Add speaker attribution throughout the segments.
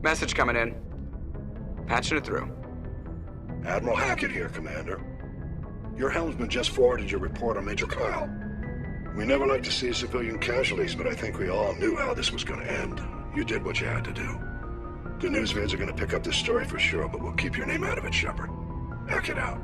Speaker 1: Message coming in. Patching it through.
Speaker 2: Admiral Hackett here, Commander. Your helmsman just forwarded your report on Major Kyle. We never like to see civilian casualties, but I think we all knew how this was going to end. You did what you had to do. The news vids are going to pick up this story for sure, but we'll keep your name out of it, Shepard. Hackett out.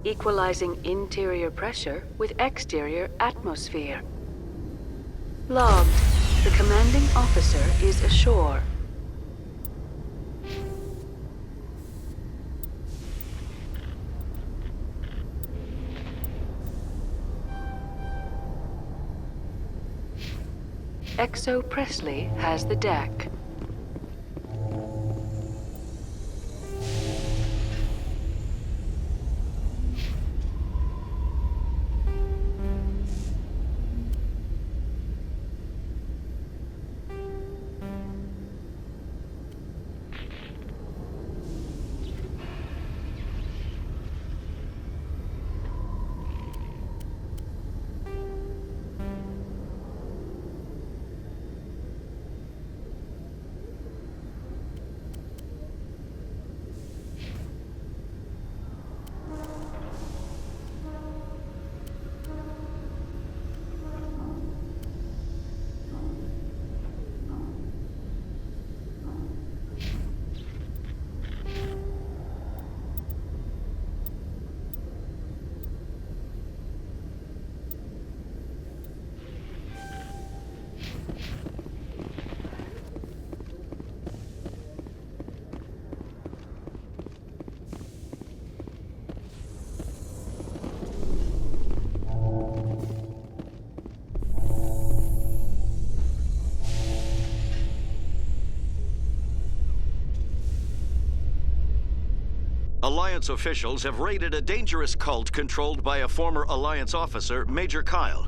Speaker 3: Equalizing interior pressure with exterior atmosphere. Logged. The commanding officer is ashore. Exo Presley has the deck.
Speaker 4: Alliance officials have raided a dangerous cult controlled by a former Alliance officer, Major Kyle.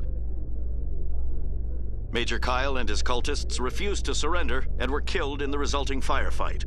Speaker 4: Major Kyle and his cultists refused to surrender and were killed in the resulting firefight.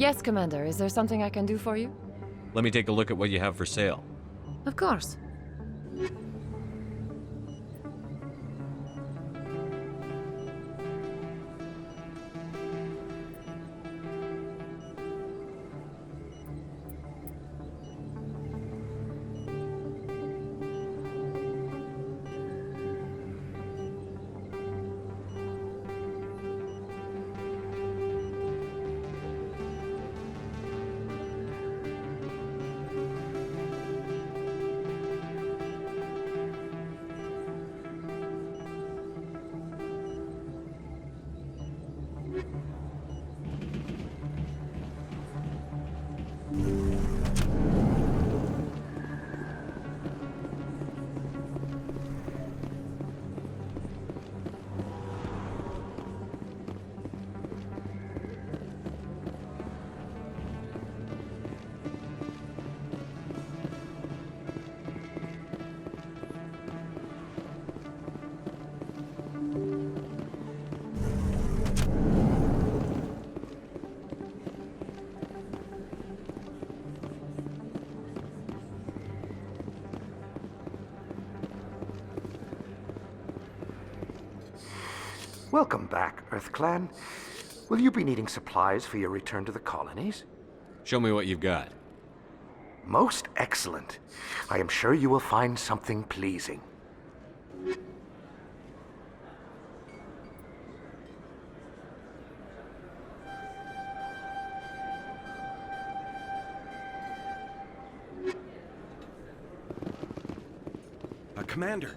Speaker 5: Yes, Commander. Is there something I can do for you?
Speaker 6: Let me take a look at what you have for sale.
Speaker 5: Of course.
Speaker 7: Welcome back, EarthClan. Will you be needing supplies for your return to the colonies?
Speaker 6: Show me what you've got.
Speaker 7: Most excellent. I am sure you will find something pleasing.
Speaker 8: Commander.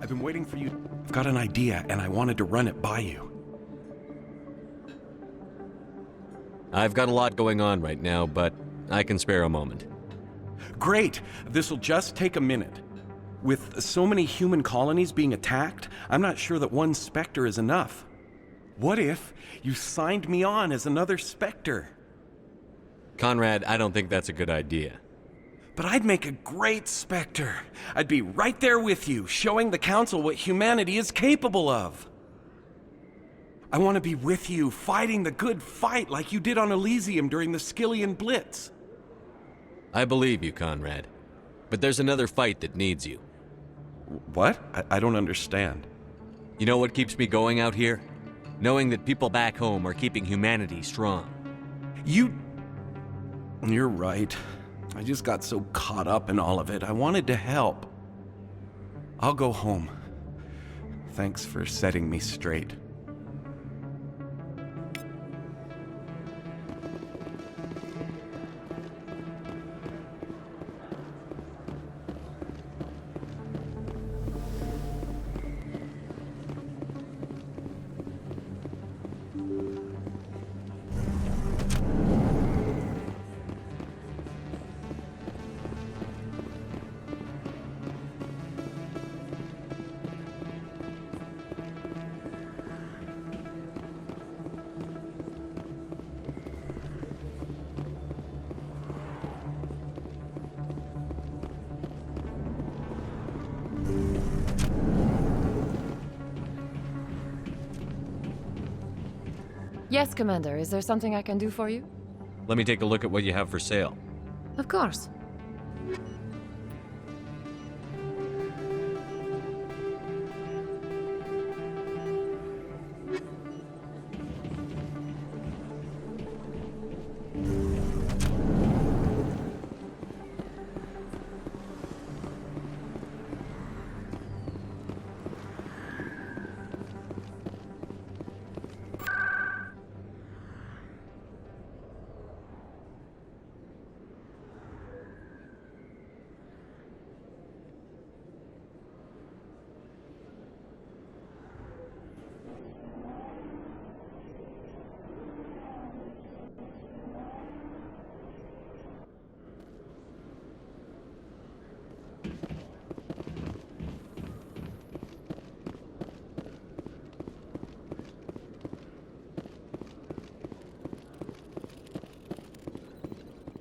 Speaker 8: I've been waiting for you. I've got an idea, and I wanted to run it by you.
Speaker 6: I've got a lot going on right now, but I can spare a moment.
Speaker 8: Great! This'll just take a minute. With so many human colonies being attacked, I'm not sure that one Spectre is enough. What if you signed me on as another Spectre?
Speaker 6: Conrad, I don't think that's a good idea.
Speaker 8: But I'd make a great Spectre. I'd be right there with you, showing the Council what humanity is capable of. I want to be with you, fighting the good fight like you did on Elysium during the Skyllian Blitz.
Speaker 6: I believe you, Conrad. But there's another fight that needs you.
Speaker 8: What? I don't understand.
Speaker 6: You know what keeps me going out here? Knowing that people back home are keeping humanity strong.
Speaker 8: You're right. I just got so caught up in all of it. I wanted to help. I'll go home. Thanks for setting me straight.
Speaker 5: Yes, Commander. Is there something I can do for you?
Speaker 6: Let me take a look at what you have for sale.
Speaker 5: Of course.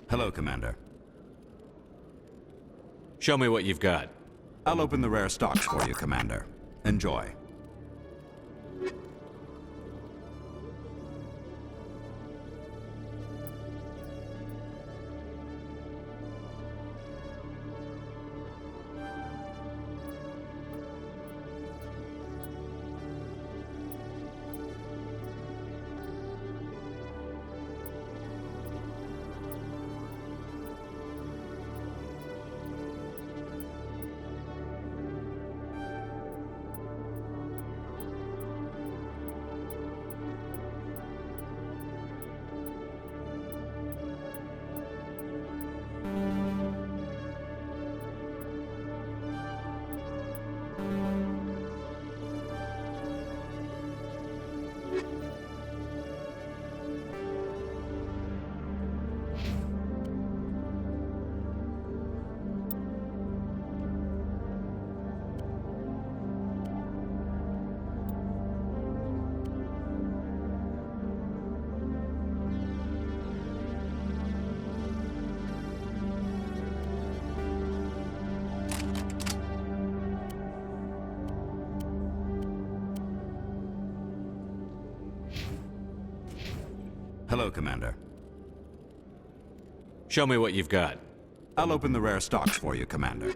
Speaker 9: Hello, Commander.
Speaker 6: Show me what you've got.
Speaker 9: I'll open the rare stocks for you, Commander. Enjoy. Hello, Commander.
Speaker 6: Show me what you've got.
Speaker 9: I'll open the rare stocks for you, Commander.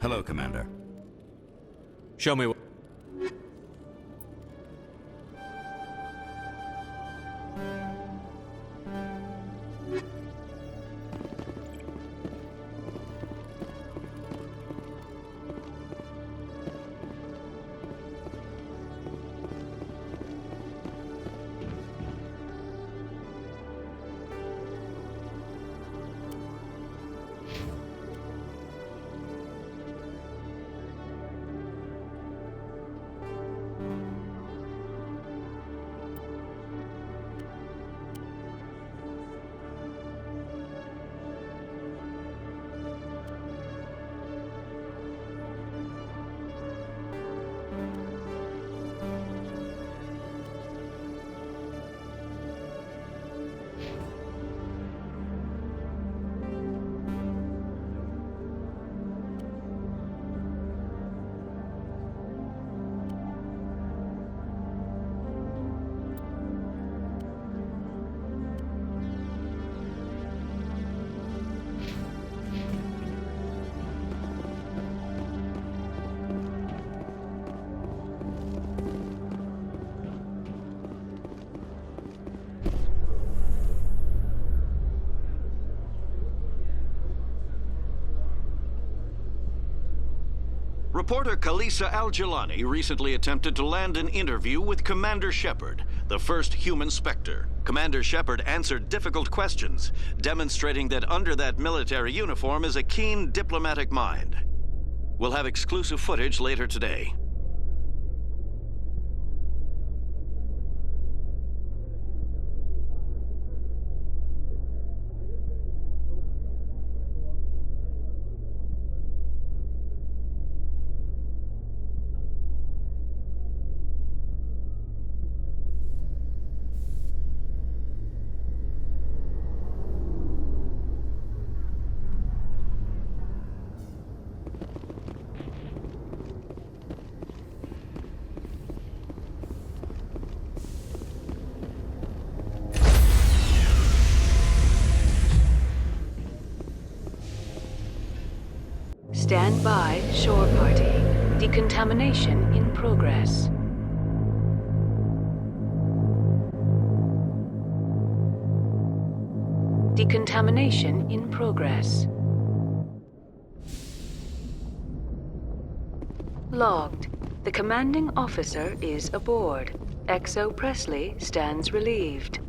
Speaker 9: Hello, Commander.
Speaker 6: Show me what...
Speaker 4: Reporter Kalisa Al-Jilani recently attempted to land an interview with Commander Shepard, the first human Spectre. Commander Shepard answered difficult questions, demonstrating that under that military uniform is a keen diplomatic mind. We'll have exclusive footage later today.
Speaker 3: Stand by, shore party. Decontamination in progress. Decontamination in progress. Logged. The commanding officer is aboard. XO Presley stands relieved.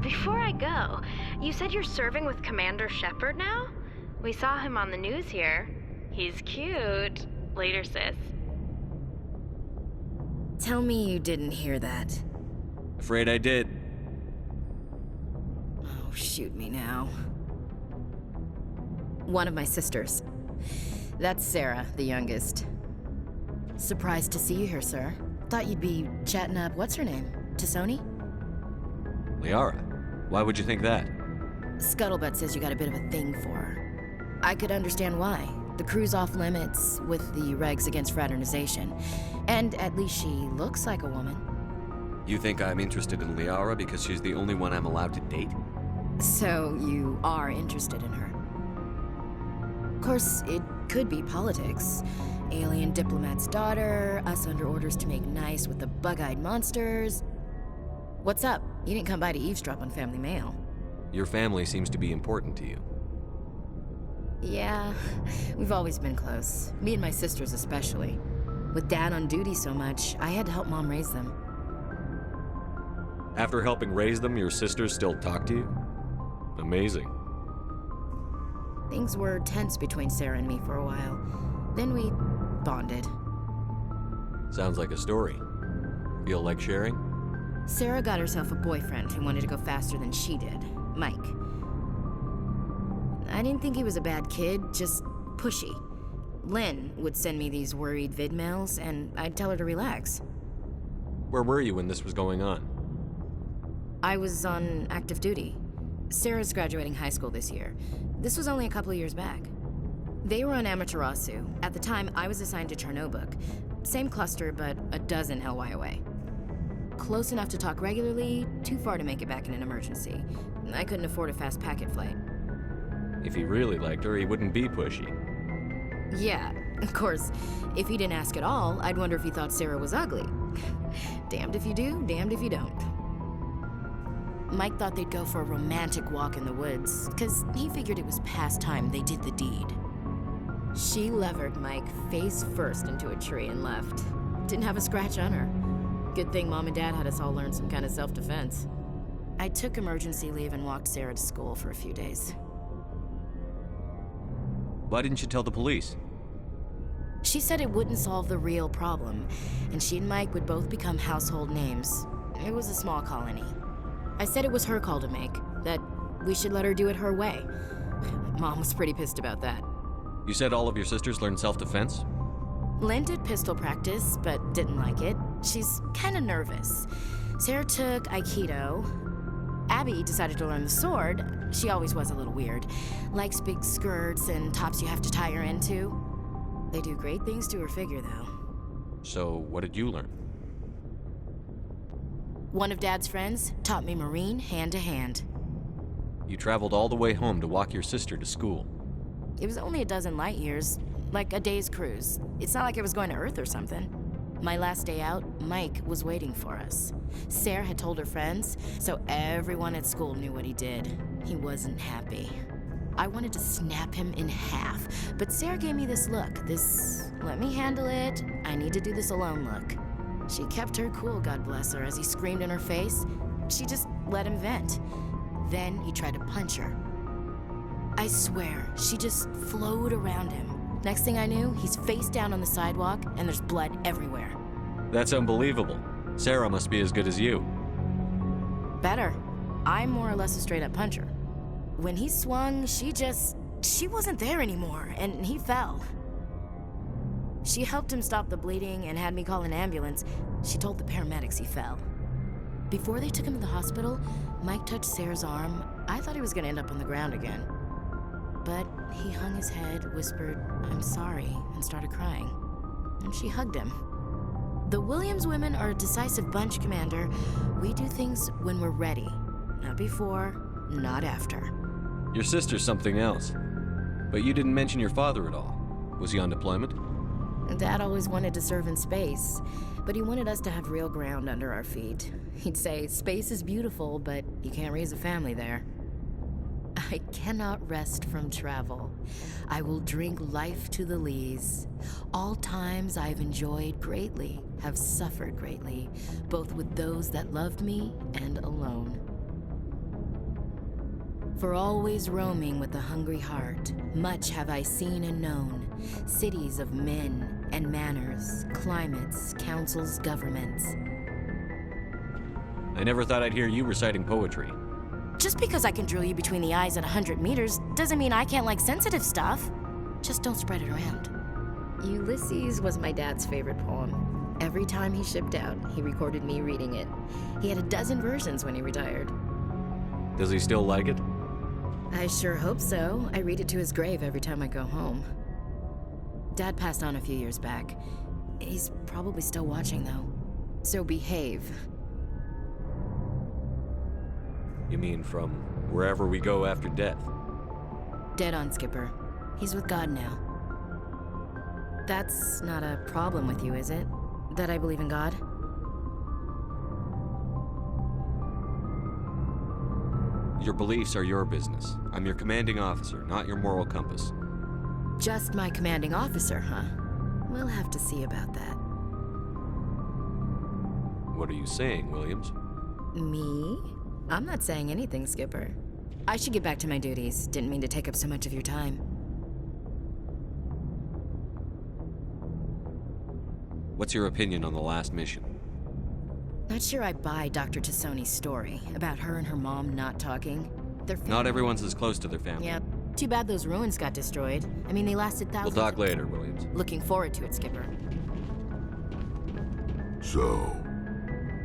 Speaker 10: Before I go, you said you're serving with Commander Shepard now? We saw him on the news here. He's cute. Later, sis.
Speaker 11: Tell me you didn't hear that.
Speaker 6: Afraid I did.
Speaker 11: Oh, shoot me now. One of my sisters. That's Sarah, the youngest. Surprised to see you here, sir. Thought you'd be chatting up, what's her name? T'Soni?
Speaker 6: Liara, why would you think that?
Speaker 11: Scuttlebutt says you got a bit of a thing for her. I could understand why. The crew's off limits with the regs against fraternization. And at least she looks like a woman.
Speaker 6: You think I'm interested in Liara because she's the only one I'm allowed to date?
Speaker 11: So you are interested in her. Of course, it could be politics. Alien diplomat's daughter, us under orders to make nice with the bug-eyed monsters. What's up? You didn't come by to eavesdrop on Family Mail.
Speaker 6: Your family seems to be important to you.
Speaker 11: Yeah, we've always been close. Me and my sisters especially. With Dad on duty so much, I had to help Mom raise them.
Speaker 6: After helping raise them, your sisters still talk to you? Amazing.
Speaker 11: Things were tense between Sarah and me for a while. Then we bonded.
Speaker 6: Sounds like a story. Feel like sharing?
Speaker 11: Sarah got herself a boyfriend who wanted to go faster than she did, Mike. I didn't think he was a bad kid, just pushy. Lynn would send me these worried vidmails, and I'd tell her to relax.
Speaker 6: Where were you when this was going on?
Speaker 11: I was on active duty. Sarah's graduating high school this year. This was only a couple of years back. They were on Amaterasu. At the time, I was assigned to Chernobog. Same cluster, but a dozen LY away. Close enough to talk regularly, too far to make it back in an emergency. I couldn't afford a fast packet flight.
Speaker 6: If he really liked her, he wouldn't be pushy.
Speaker 11: Yeah, of course, if he didn't ask at all, I'd wonder if he thought Sarah was ugly. Damned if you do, damned if you don't. Mike thought they'd go for a romantic walk in the woods, because he figured it was past time they did the deed. She levered Mike face first into a tree and left. Didn't have a scratch on her. Good thing Mom and Dad had us all learn some kind of self-defense. I took emergency leave and walked Sarah to school for a few days.
Speaker 6: Why didn't you tell the police?
Speaker 11: She said it wouldn't solve the real problem, and she and Mike would both become household names. It was a small colony. I said it was her call to make, that we should let her do it her way. Mom was pretty pissed about that.
Speaker 6: You said all of your sisters learned self-defense?
Speaker 11: Lynn did pistol practice, but didn't like it. She's kind of nervous. Sarah took Aikido. Abby decided to learn the sword. She always was a little weird. Likes big skirts and tops you have to tie her into. They do great things to her figure, though.
Speaker 6: So, what did you learn?
Speaker 11: One of Dad's friends taught me Marine hand to hand.
Speaker 6: You traveled all the way home to walk your sister to school.
Speaker 11: It was only a dozen light years, like a day's cruise. It's not like I was going to Earth or something. My last day out, Mike was waiting for us. Sarah had told her friends, so everyone at school knew what he did. He wasn't happy. I wanted to snap him in half, but Sarah gave me this look, this let me handle it, I need to do this alone look. She kept her cool, God bless her, as he screamed in her face. She just let him vent. Then he tried to punch her. I swear, she just flowed around him. Next thing I knew, he's face down on the sidewalk, and there's blood everywhere.
Speaker 6: That's unbelievable. Sarah must be as good as you.
Speaker 11: Better. I'm more or less a straight-up puncher. When he swung, she wasn't there anymore, and he fell. She helped him stop the bleeding and had me call an ambulance. She told the paramedics he fell. Before they took him to the hospital, Mike touched Sarah's arm. I thought he was gonna end up on the ground again. But he hung his head, whispered, "I'm sorry," and started crying. And she hugged him. The Williams women are a decisive bunch, Commander. We do things when we're ready. Not before, not after.
Speaker 6: Your sister's something else. But you didn't mention your father at all. Was he on deployment?
Speaker 11: Dad always wanted to serve in space, but he wanted us to have real ground under our feet. He'd say, space is beautiful, but you can't raise a family there. I cannot rest from travel. I will drink life to the lees. All times I've enjoyed greatly, have suffered greatly, both with those that loved me and alone. For always roaming with a hungry heart, much have I seen and known, cities of men and manners, climates, councils, governments.
Speaker 6: I never thought I'd hear you reciting poetry.
Speaker 11: Just because I can drill you between the eyes at 100 meters doesn't mean I can't like sensitive stuff. Just don't spread it around. Ulysses was my dad's favorite poem. Every time he shipped out, he recorded me reading it. He had a dozen versions when he retired.
Speaker 6: Does he still like it?
Speaker 11: I sure hope so. I read it to his grave every time I go home. Dad passed on a few years back. He's probably still watching, though. So behave.
Speaker 6: You mean from wherever we go after death?
Speaker 11: Dead on, Skipper. He's with God now. That's not a problem with you, is it? That I believe in God?
Speaker 6: Your beliefs are your business. I'm your commanding officer, not your moral compass.
Speaker 11: Just my commanding officer, huh? We'll have to see about that.
Speaker 6: What are you saying, Williams?
Speaker 11: Me? I'm not saying anything, Skipper. I should get back to my duties. Didn't mean to take up so much of your time.
Speaker 6: What's your opinion on the last mission?
Speaker 11: Not sure I buy Dr. Tassoni's story about her and her mom not talking. They're
Speaker 6: Not everyone's as close to their family.
Speaker 11: Yep. Too bad those ruins got destroyed. I mean, they lasted thousands.
Speaker 6: We'll talk later, Williams.
Speaker 11: Looking forward to it, Skipper.
Speaker 2: So,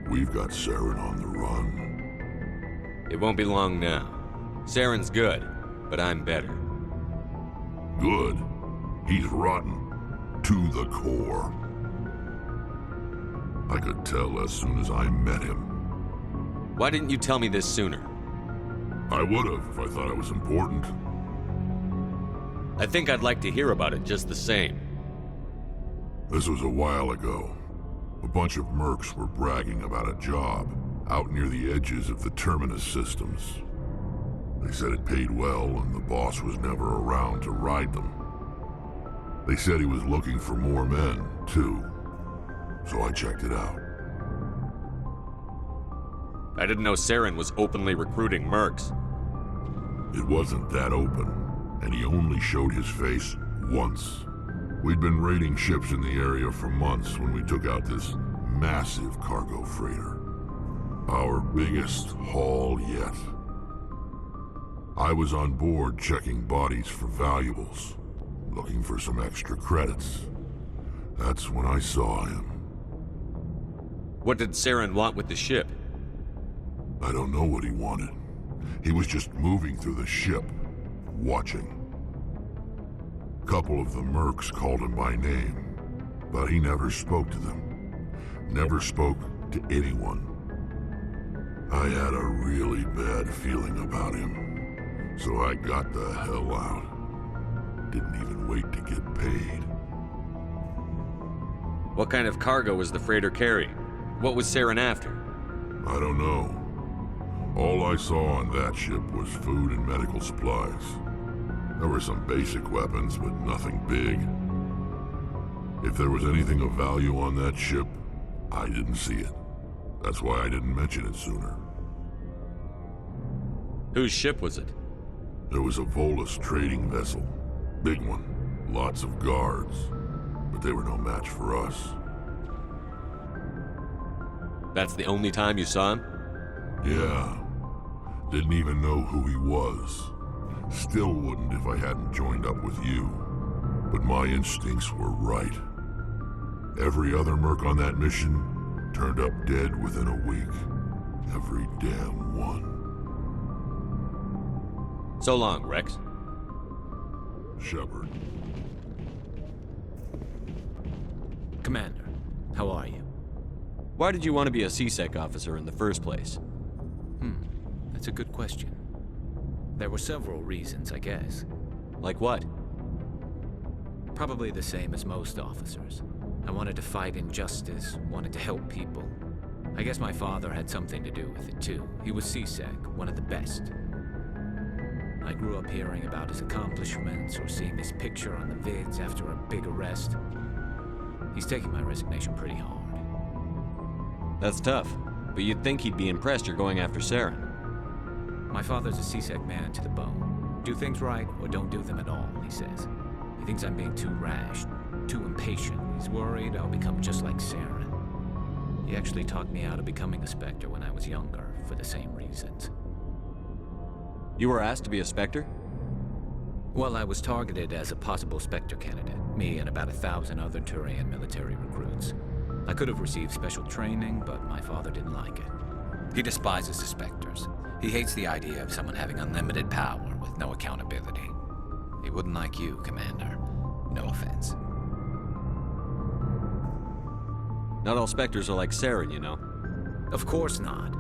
Speaker 2: we've got Saren on the run.
Speaker 6: It won't be long now. Saren's good, but I'm better.
Speaker 2: Good. He's rotten. To the core. I could tell as soon as I met him.
Speaker 6: Why didn't you tell me this sooner?
Speaker 2: I would have if I thought it was important.
Speaker 6: I think I'd like to hear about it just the same.
Speaker 12: This was a while ago. A bunch of mercs were bragging about a job out near the edges of the Terminus systems. They said it paid well and the boss was never around to ride them. They said he was looking for more men, too. So I checked it out.
Speaker 6: I didn't know Saren was openly recruiting mercs.
Speaker 12: It wasn't that open, and he only showed his face once. We'd been raiding ships in the area for months when we took out this massive cargo freighter. Our biggest haul yet. I was on board checking bodies for valuables, looking for some extra credits. That's when I saw him.
Speaker 6: What did Saren want with the ship?
Speaker 12: I don't know what he wanted. He was just moving through the ship, watching. A couple of the mercs called him by name, but he never spoke to them. Never spoke to anyone. I had a really bad feeling about him, so I got the hell out. Didn't even wait to get paid.
Speaker 6: What kind of cargo was the freighter carrying? What was Saren after?
Speaker 12: I don't know. All I saw on that ship was food and medical supplies. There were some basic weapons, but nothing big. If there was anything of value on that ship, I didn't see it. That's why I didn't mention it sooner.
Speaker 6: Whose ship was it?
Speaker 12: It was a Volus trading vessel. Big one. Lots of guards. But they were no match for us.
Speaker 6: That's the only time you saw him?
Speaker 12: Yeah. Didn't even know who he was. Still wouldn't if I hadn't joined up with you. But my instincts were right. Every other merc on that mission turned up dead within a week. Every damn one.
Speaker 6: So long, Rex.
Speaker 12: Shepard.
Speaker 13: Commander, how are you?
Speaker 6: Why did you want to be a C-Sec officer in the first place?
Speaker 13: That's a good question. There were several reasons, I guess.
Speaker 6: Like what?
Speaker 13: Probably the same as most officers. I wanted to fight injustice, wanted to help people. I guess my father had something to do with it too. He was C-Sec, one of the best. I grew up hearing about his accomplishments or seeing his picture on the vids after a big arrest. He's taking my resignation pretty hard.
Speaker 6: That's tough, but you'd think he'd be impressed you're going after Saren.
Speaker 13: My father's a C-Sec man to the bone. Do things right or don't do them at all, he says. He thinks I'm being too rash, too impatient. He's worried I'll become just like Saren. He actually talked me out of becoming a Spectre when I was younger, for the same reasons.
Speaker 6: You were asked to be a Spectre?
Speaker 13: Well, I was targeted as a possible Spectre candidate, me and about 1,000 other Turian military recruits. I could have received special training, but my father didn't like it. He despises the Spectres. He hates the idea of someone having unlimited power with no accountability. He wouldn't like you, Commander. No offense.
Speaker 6: Not all Spectres are like Saren, you know.
Speaker 13: Of course not.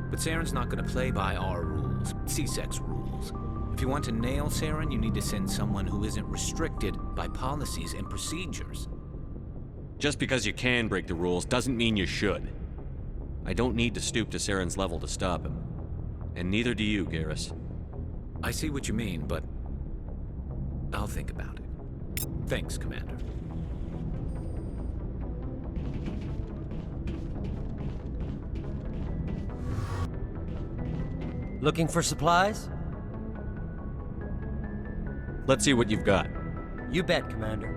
Speaker 13: But Saren's not going to play by our rules, C-Sec's rules. If you want to nail Saren, you need to send someone who isn't restricted by policies and procedures.
Speaker 6: Just because you can break the rules doesn't mean you should. I don't need to stoop to Saren's level to stop him. And neither do you, Garrus.
Speaker 13: I see what you mean, but I'll think about it. Thanks, Commander.
Speaker 14: Looking for supplies?
Speaker 6: Let's see what you've got.
Speaker 14: You bet, Commander.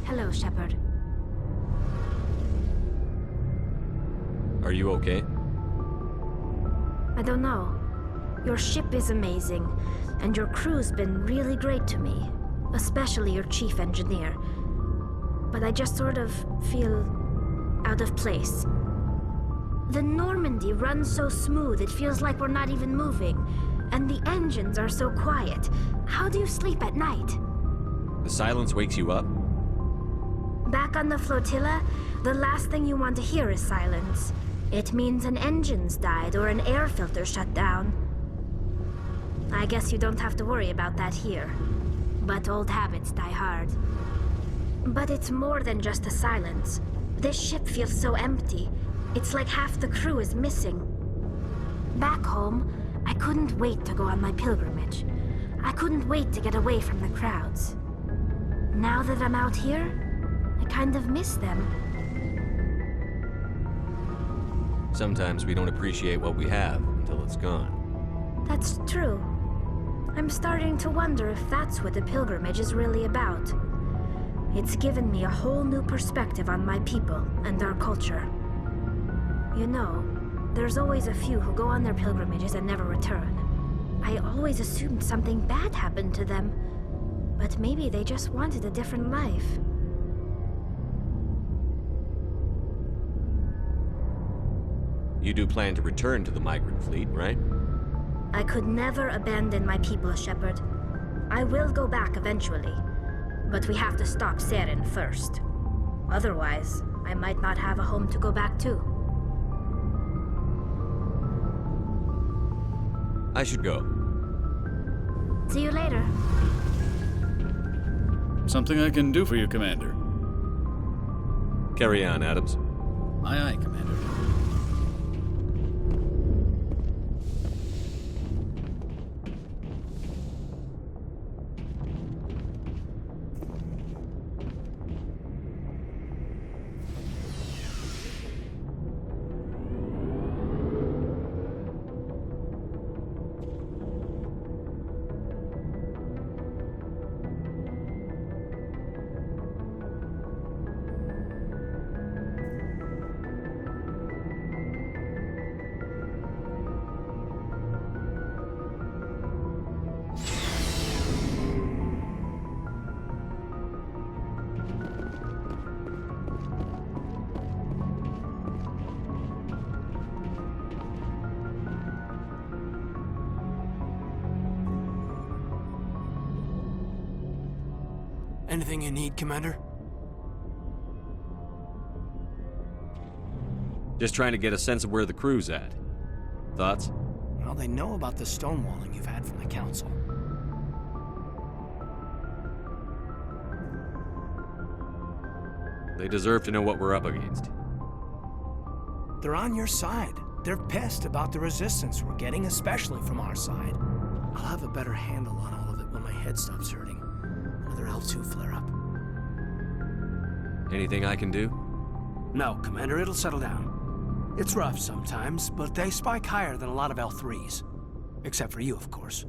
Speaker 15: Hello, Shepard.
Speaker 6: Are you okay?
Speaker 15: I don't know. Your ship is amazing, and your crew's been really great to me. especially your chief engineer. But I just sort of feel out of place. The Normandy runs so smooth it feels like we're not even moving, and the engines are so quiet. How do you sleep at night?
Speaker 6: The silence wakes you up?
Speaker 15: Back on the flotilla, the last thing you want to hear is silence. It means an engine's died or an air filter shut down. I guess you don't have to worry about that here. But old habits die hard. But it's more than just the silence. This ship feels so empty. It's like half the crew is missing. Back home, I couldn't wait to go on my pilgrimage. I couldn't wait to get away from the crowds. Now that I'm out here, I kind of miss them.
Speaker 6: Sometimes we don't appreciate what we have until it's gone.
Speaker 15: That's true. I'm starting to wonder if that's what the pilgrimage is really about. It's given me a whole new perspective on my people and our culture. You know, there's always a few who go on their pilgrimages and never return. I always assumed something bad happened to them, but maybe they just wanted a different life.
Speaker 6: You do plan to return to the migrant fleet, right?
Speaker 15: I could never abandon my people, Shepard. I will go back eventually, but we have to stop Saren first. Otherwise, I might not have a home to go back to.
Speaker 6: I should go.
Speaker 15: See you later.
Speaker 16: Something I can do for you, Commander.
Speaker 6: Carry on, Adams.
Speaker 16: Aye, aye, Commander.
Speaker 17: Anything you need, Commander?
Speaker 6: Just trying to get a sense of where the crew's at. Thoughts?
Speaker 17: Well, they know about the stonewalling you've had from the Council.
Speaker 6: They deserve to know what we're up against.
Speaker 17: They're on your side. They're pissed about the resistance we're getting, especially from our side. I'll have a better handle on all of it when my head stops hurting. Another L2 flare-up.
Speaker 6: Anything I can do?
Speaker 17: No, Commander, it'll settle down. It's rough sometimes, but they spike higher than a lot of L3s. Except for you, of course.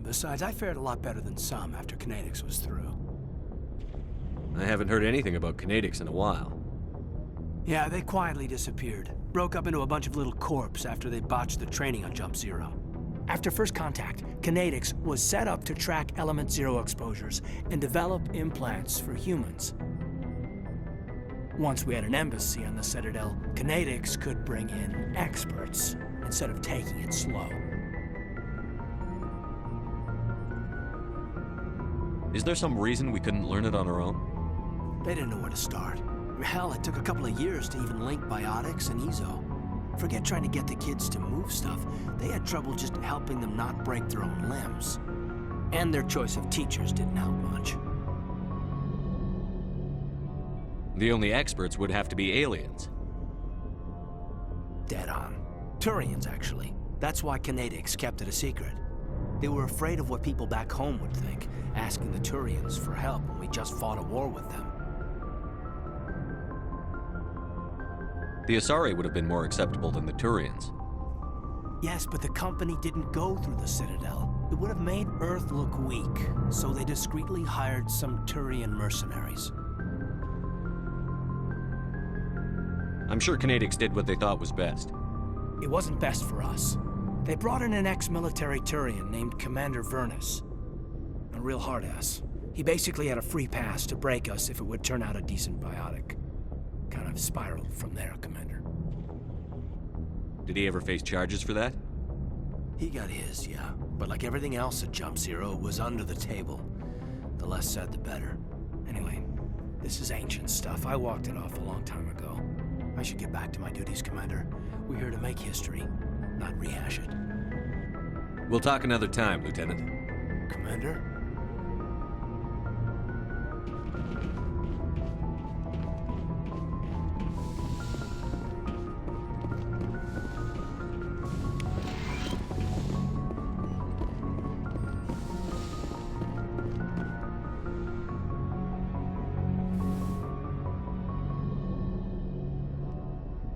Speaker 17: Besides, I fared a lot better than some after Kinetics was through.
Speaker 6: I haven't heard anything about Kinetics in a while.
Speaker 17: Yeah, they quietly disappeared. Broke up into a bunch of little corps after they botched the training on Jump Zero. After first contact, Kinetics was set up to track Element Zero exposures and develop implants for humans. Once we had an embassy on the Citadel, Kinetics could bring in experts instead of taking it slow.
Speaker 6: Is there some reason we couldn't learn it on our own?
Speaker 17: They didn't know where to start. Hell, it took a couple of years to even link biotics and Ezo. Forget trying to get the kids to move stuff. They had trouble just helping them not break their own limbs. And their choice of teachers didn't help much.
Speaker 6: The only experts would have to be aliens.
Speaker 17: Dead on. Turians, actually. That's why Kinetics kept it a secret. They were afraid of what people back home would think, asking the Turians for help when we just fought a war with them.
Speaker 6: The Asari would have been more acceptable than the Turians.
Speaker 17: Yes, but the company didn't go through the Citadel. It would have made Earth look weak, so they discreetly hired some Turian mercenaries.
Speaker 6: I'm sure Kinetics did what they thought was best.
Speaker 17: It wasn't best for us. They brought in an ex-military Turian named Commander Vernus. A real hard-ass. He basically had a free pass to break us if it would turn out a decent biotic. Kind of spiraled from there, Commander.
Speaker 6: Did he ever face charges for that?
Speaker 17: He got his, yeah. But like everything else at Jump Zero, it was under the table. The less said, the better. Anyway, this is ancient stuff. I walked it off a long time ago. I should get back to my duties, Commander. We're here to make history, not rehash it.
Speaker 6: We'll talk another time, Lieutenant.
Speaker 17: Commander?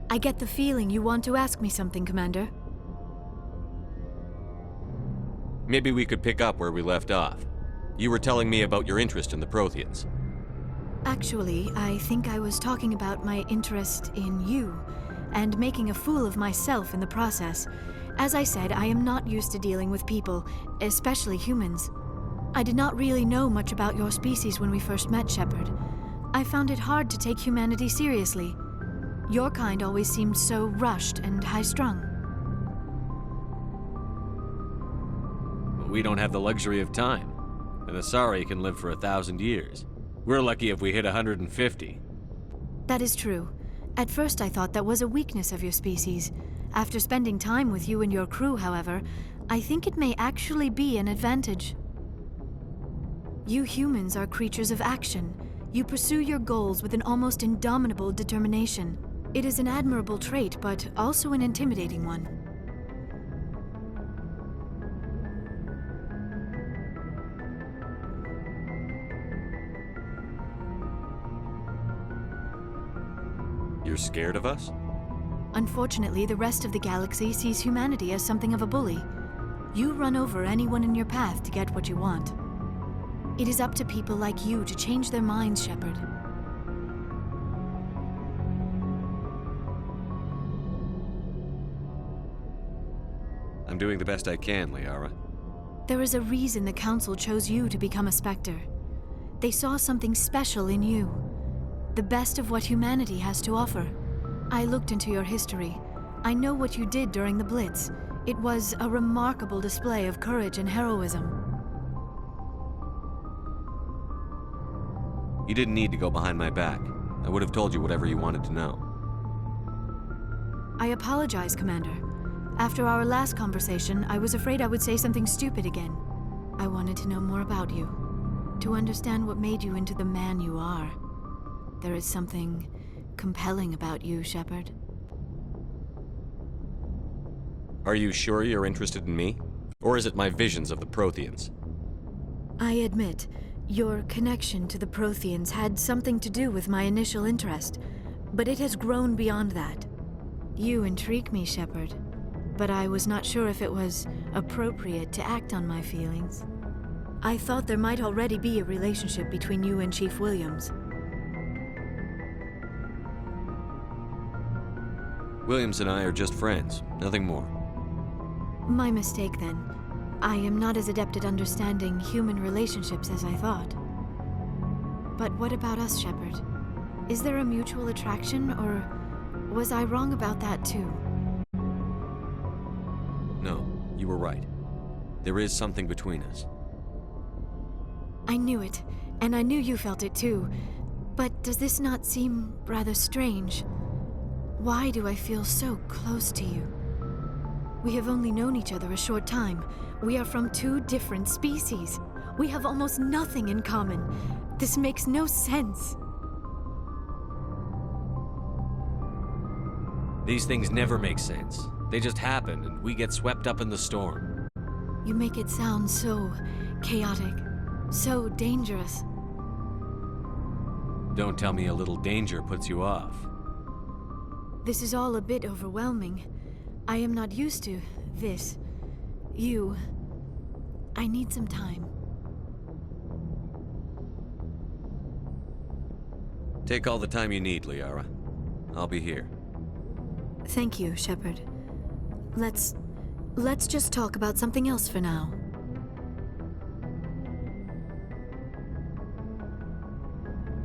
Speaker 18: I get the feeling you want to ask me something, Commander.
Speaker 6: Maybe we could pick up where we left off. You were telling me about your interest in the Protheans.
Speaker 18: Actually, I think I was talking about my interest in you, and making a fool of myself in the process. As I said, I am not used to dealing with people, especially humans. I did not really know much about your species when we first met, Shepard. I found it hard to take humanity seriously. Your kind always seemed so rushed and high-strung.
Speaker 6: We don't have the luxury of time. An Asari can live for 1,000 years. We're lucky if we hit 150.
Speaker 18: That is true. At first I thought that was a weakness of your species. After spending time with you and your crew, however, I think it may actually be an advantage. You humans are creatures of action. You pursue your goals with an almost indomitable determination. It is an admirable trait, but also an intimidating one.
Speaker 6: You're scared of us?
Speaker 18: Unfortunately, the rest of the galaxy sees humanity as something of a bully. You run over anyone in your path to get what you want. It is up to people like you to change their minds, Shepard.
Speaker 6: I'm doing the best I can, Liara.
Speaker 18: There is a reason the Council chose you to become a Spectre. They saw something special in you. The best of what humanity has to offer. I looked into your history. I know what you did during the Blitz. It was a remarkable display of courage and heroism.
Speaker 6: You didn't need to go behind my back. I would have told you whatever you wanted to know.
Speaker 18: I apologize, Commander. After our last conversation, I was afraid I would say something stupid again. I wanted to know more about you, to understand what made you into the man you are. There is something compelling about you, Shepard.
Speaker 6: Are you sure you're interested in me? Or is it my visions of the Protheans?
Speaker 18: I admit, your connection to the Protheans had something to do with my initial interest, but it has grown beyond that. You intrigue me, Shepard. But I was not sure if it was appropriate to act on my feelings. I thought there might already be a relationship between you and Chief Williams.
Speaker 6: Williams and I are just friends, nothing more.
Speaker 18: My mistake, then. I am not as adept at understanding human relationships as I thought. But what about us, Shepard? Is there a mutual attraction, or was I wrong about that too?
Speaker 6: No, you were right. There is something between us.
Speaker 18: I knew it, and I knew you felt it too. But does this not seem rather strange? Why do I feel so close to you? We have only known each other a short time. We are from two different species. We have almost nothing in common. This makes no sense.
Speaker 6: These things never make sense. They just happen, and we get swept up in the storm.
Speaker 18: You make it sound so chaotic, so dangerous.
Speaker 6: Don't tell me a little danger puts you off.
Speaker 18: This is all a bit overwhelming. I am not used to this. You. I need some time.
Speaker 6: Take all the time you need, Liara. I'll be here.
Speaker 18: Thank you, Shepard. Let's just talk about something else for now.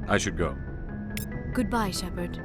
Speaker 6: I should go.
Speaker 18: Goodbye, Shepard.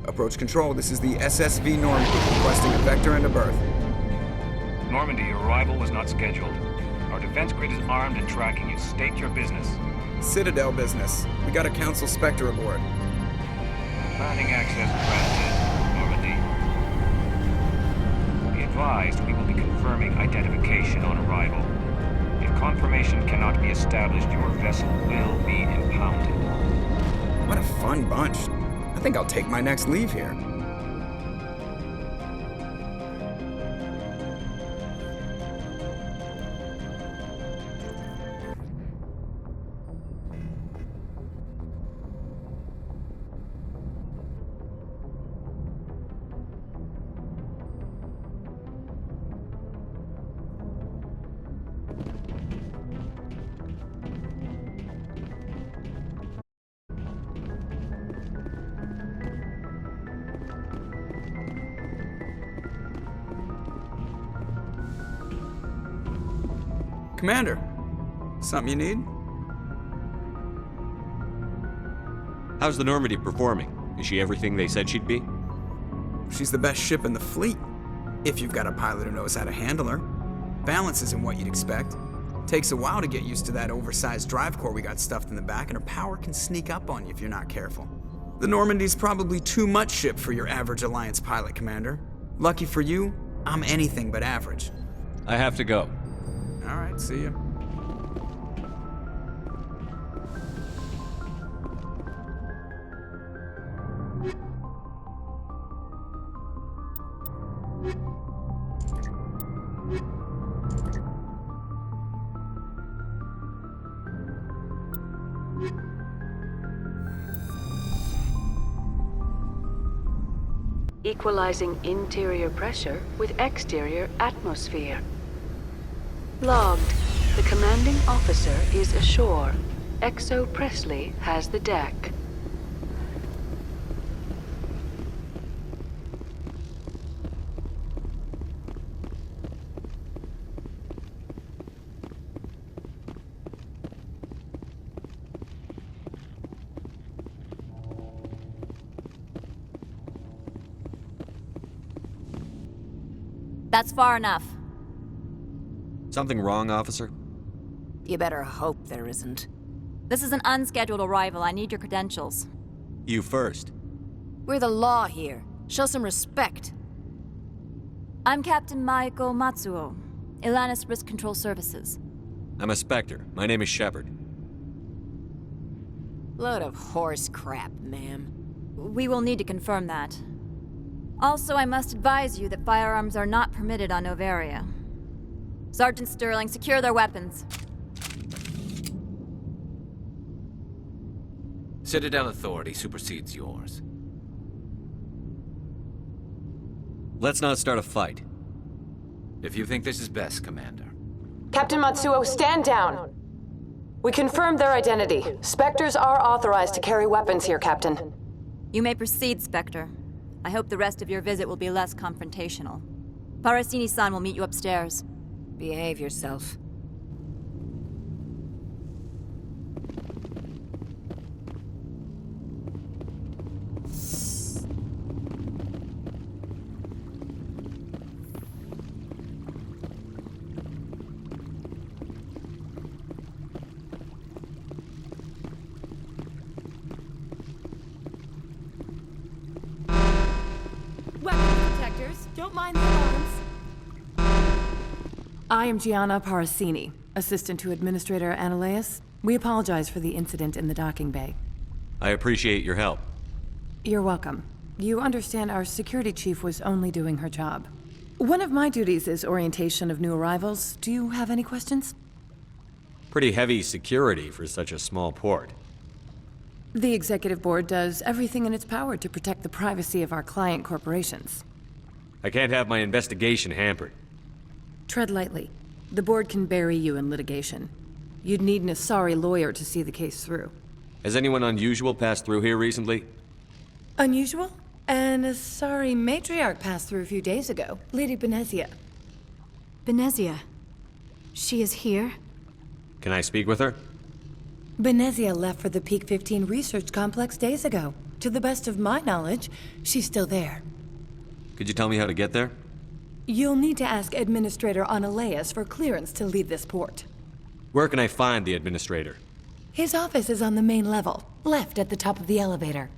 Speaker 19: Approach control, this is the SSV Normandy, requesting a vector and a berth.
Speaker 20: Normandy, your arrival was not scheduled. Our defense grid is armed and tracking you. State your business.
Speaker 19: Citadel business. We got a Council Spectre aboard.
Speaker 20: Landing access granted, Normandy. Be advised, we will be confirming identification on arrival. If confirmation cannot be established, your vessel will be impounded.
Speaker 19: What a fun bunch. I think I'll take my next leave here. Commander, something you need?
Speaker 6: How's the Normandy performing? Is she everything they said she'd be?
Speaker 19: She's the best ship in the fleet, if you've got a pilot who knows how to handle her. Balance isn't what you'd expect. Takes a while to get used to that oversized drive core we got stuffed in the back, and her power can sneak up on you if you're not careful. The Normandy's probably too much ship for your average Alliance pilot, Commander. Lucky for you, I'm anything but average.
Speaker 6: I have to go.
Speaker 19: All right, see ya.
Speaker 3: Equalizing interior pressure with exterior atmosphere. Logged. The commanding officer is ashore. XO Presley has the deck.
Speaker 21: That's far enough.
Speaker 6: Something wrong, officer?
Speaker 21: You better hope there isn't. This is an unscheduled arrival. I need your credentials.
Speaker 6: You first.
Speaker 11: We're the law here. Show some respect.
Speaker 21: I'm Captain Maiko Matsuo, Ilanis Risk Control Services.
Speaker 6: I'm a Spectre. My name is Shepard.
Speaker 11: Load of horse crap, ma'am.
Speaker 21: We will need to confirm that. Also, I must advise you that firearms are not permitted on Noveria. Sergeant Sterling, secure their weapons.
Speaker 13: Citadel authority supersedes yours.
Speaker 6: Let's not start a fight.
Speaker 13: If you think this is best, Commander.
Speaker 1: Captain Matsuo, stand down! We confirmed their identity. Spectres are authorized to carry weapons here, Captain.
Speaker 21: You may proceed, Spectre. I hope the rest of your visit will be less confrontational. Parasini-san will meet you upstairs.
Speaker 11: Behave yourself.
Speaker 5: Don't mind the alarms. I am Gianna Parasini, assistant to Administrator Ananias. We apologize for the incident in the docking bay.
Speaker 6: I appreciate your help.
Speaker 5: You're welcome. You understand our security chief was only doing her job. One of my duties is orientation of new arrivals. Do you have any questions?
Speaker 6: Pretty heavy security for such a small port.
Speaker 5: The executive board does everything in its power to protect the privacy of our client corporations.
Speaker 6: I can't have my investigation hampered.
Speaker 5: Tread lightly. The board can bury you in litigation. You'd need an Asari lawyer to see the case through.
Speaker 6: Has anyone unusual passed through here recently?
Speaker 5: Unusual? An Asari matriarch passed through a few days ago. Lady Benezia.
Speaker 18: Benezia? She is here?
Speaker 6: Can I speak with her?
Speaker 5: Benezia left for the Peak 15 research complex days ago. To the best of my knowledge, she's still there.
Speaker 6: Could you tell me how to get there?
Speaker 5: You'll need to ask Administrator Ananias for clearance to leave this port.
Speaker 6: Where can I find the Administrator?
Speaker 5: His office is on the main level, left at the top of the elevator.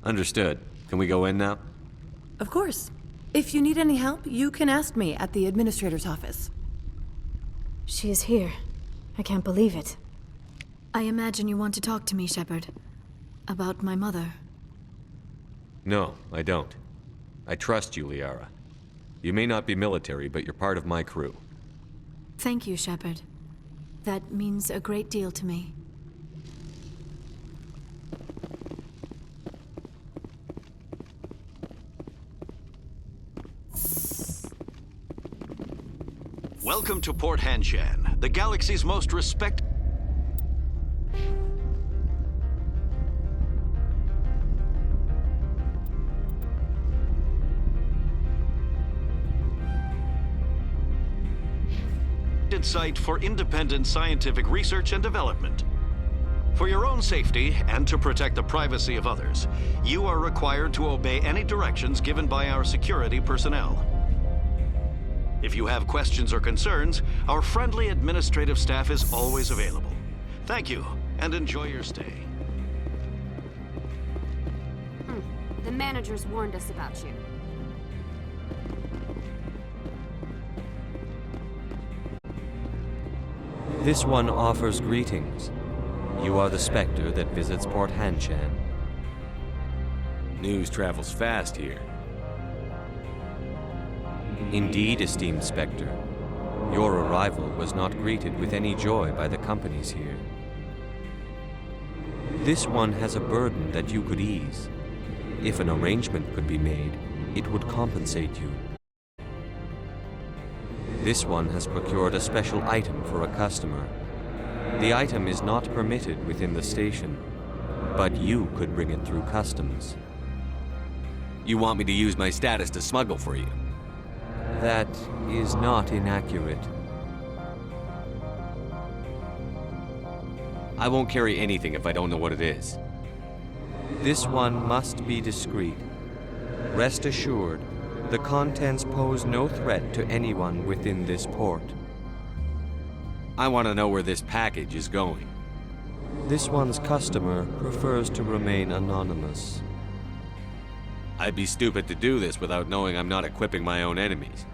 Speaker 6: Understood. Can we go in now?
Speaker 5: Of course. If you need any help, you can ask me at the Administrator's office.
Speaker 18: She is here. I can't believe it. I imagine you want to talk to me, Shepard. About my mother.
Speaker 6: No, I don't. I trust you, Liara. You may not be military, but you're part of my crew.
Speaker 18: Thank you, Shepard. That means a great deal to me.
Speaker 4: Welcome to Port Hanshan, the galaxy's most respected... site for independent scientific research and development. For your own safety and to protect the privacy of others, you are required to obey any directions given by our security personnel. If you have questions or concerns, our friendly administrative staff is always available. Thank you, and enjoy your stay.
Speaker 22: The managers warned us about you.
Speaker 6: This one offers greetings. You are the Spectre that visits Port Hanshan. News travels fast here. Indeed, esteemed Spectre. Your arrival was not greeted with any joy by the companies here. This one has a burden that you could ease. If an arrangement could be made, it would compensate you. This one has procured a special item for a customer. The item is not permitted within the station, but you could bring it through customs. You want me to use my status to smuggle for you? That is not inaccurate. I won't carry anything if I don't know what it is. This one must be discreet. Rest assured, the contents pose no threat to anyone within this port. I want to know where this package is going. This one's customer prefers to remain anonymous. I'd be stupid to do this without knowing I'm not equipping my own enemies.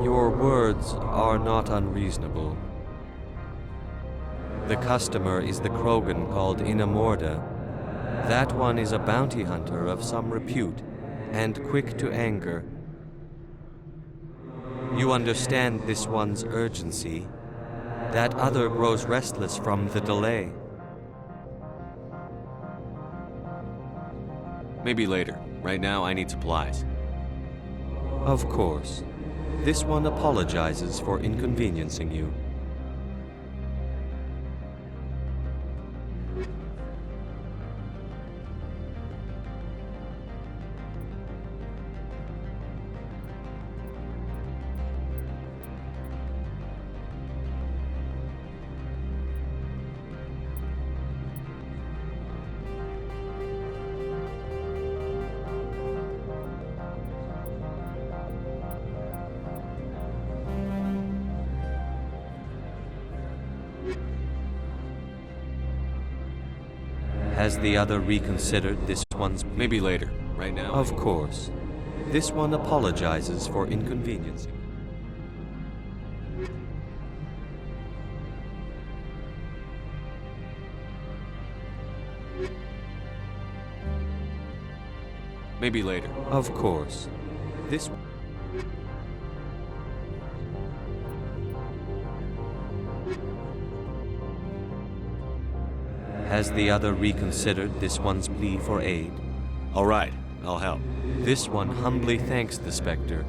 Speaker 6: Your words are not unreasonable. The customer is the Krogan called Inamorda. That one is a bounty hunter of some repute and quick to anger. You understand this one's urgency. That other grows restless from the delay. Maybe later. Right now, I need supplies. Of course. This one apologizes for inconveniencing you. Has the other reconsidered this one's... Maybe later. Right now? Of course. This one apologizes for inconveniencing. Maybe later. Of course. This... Has the other reconsidered this one's plea for aid? All right, I'll help. This one humbly thanks the Spectre.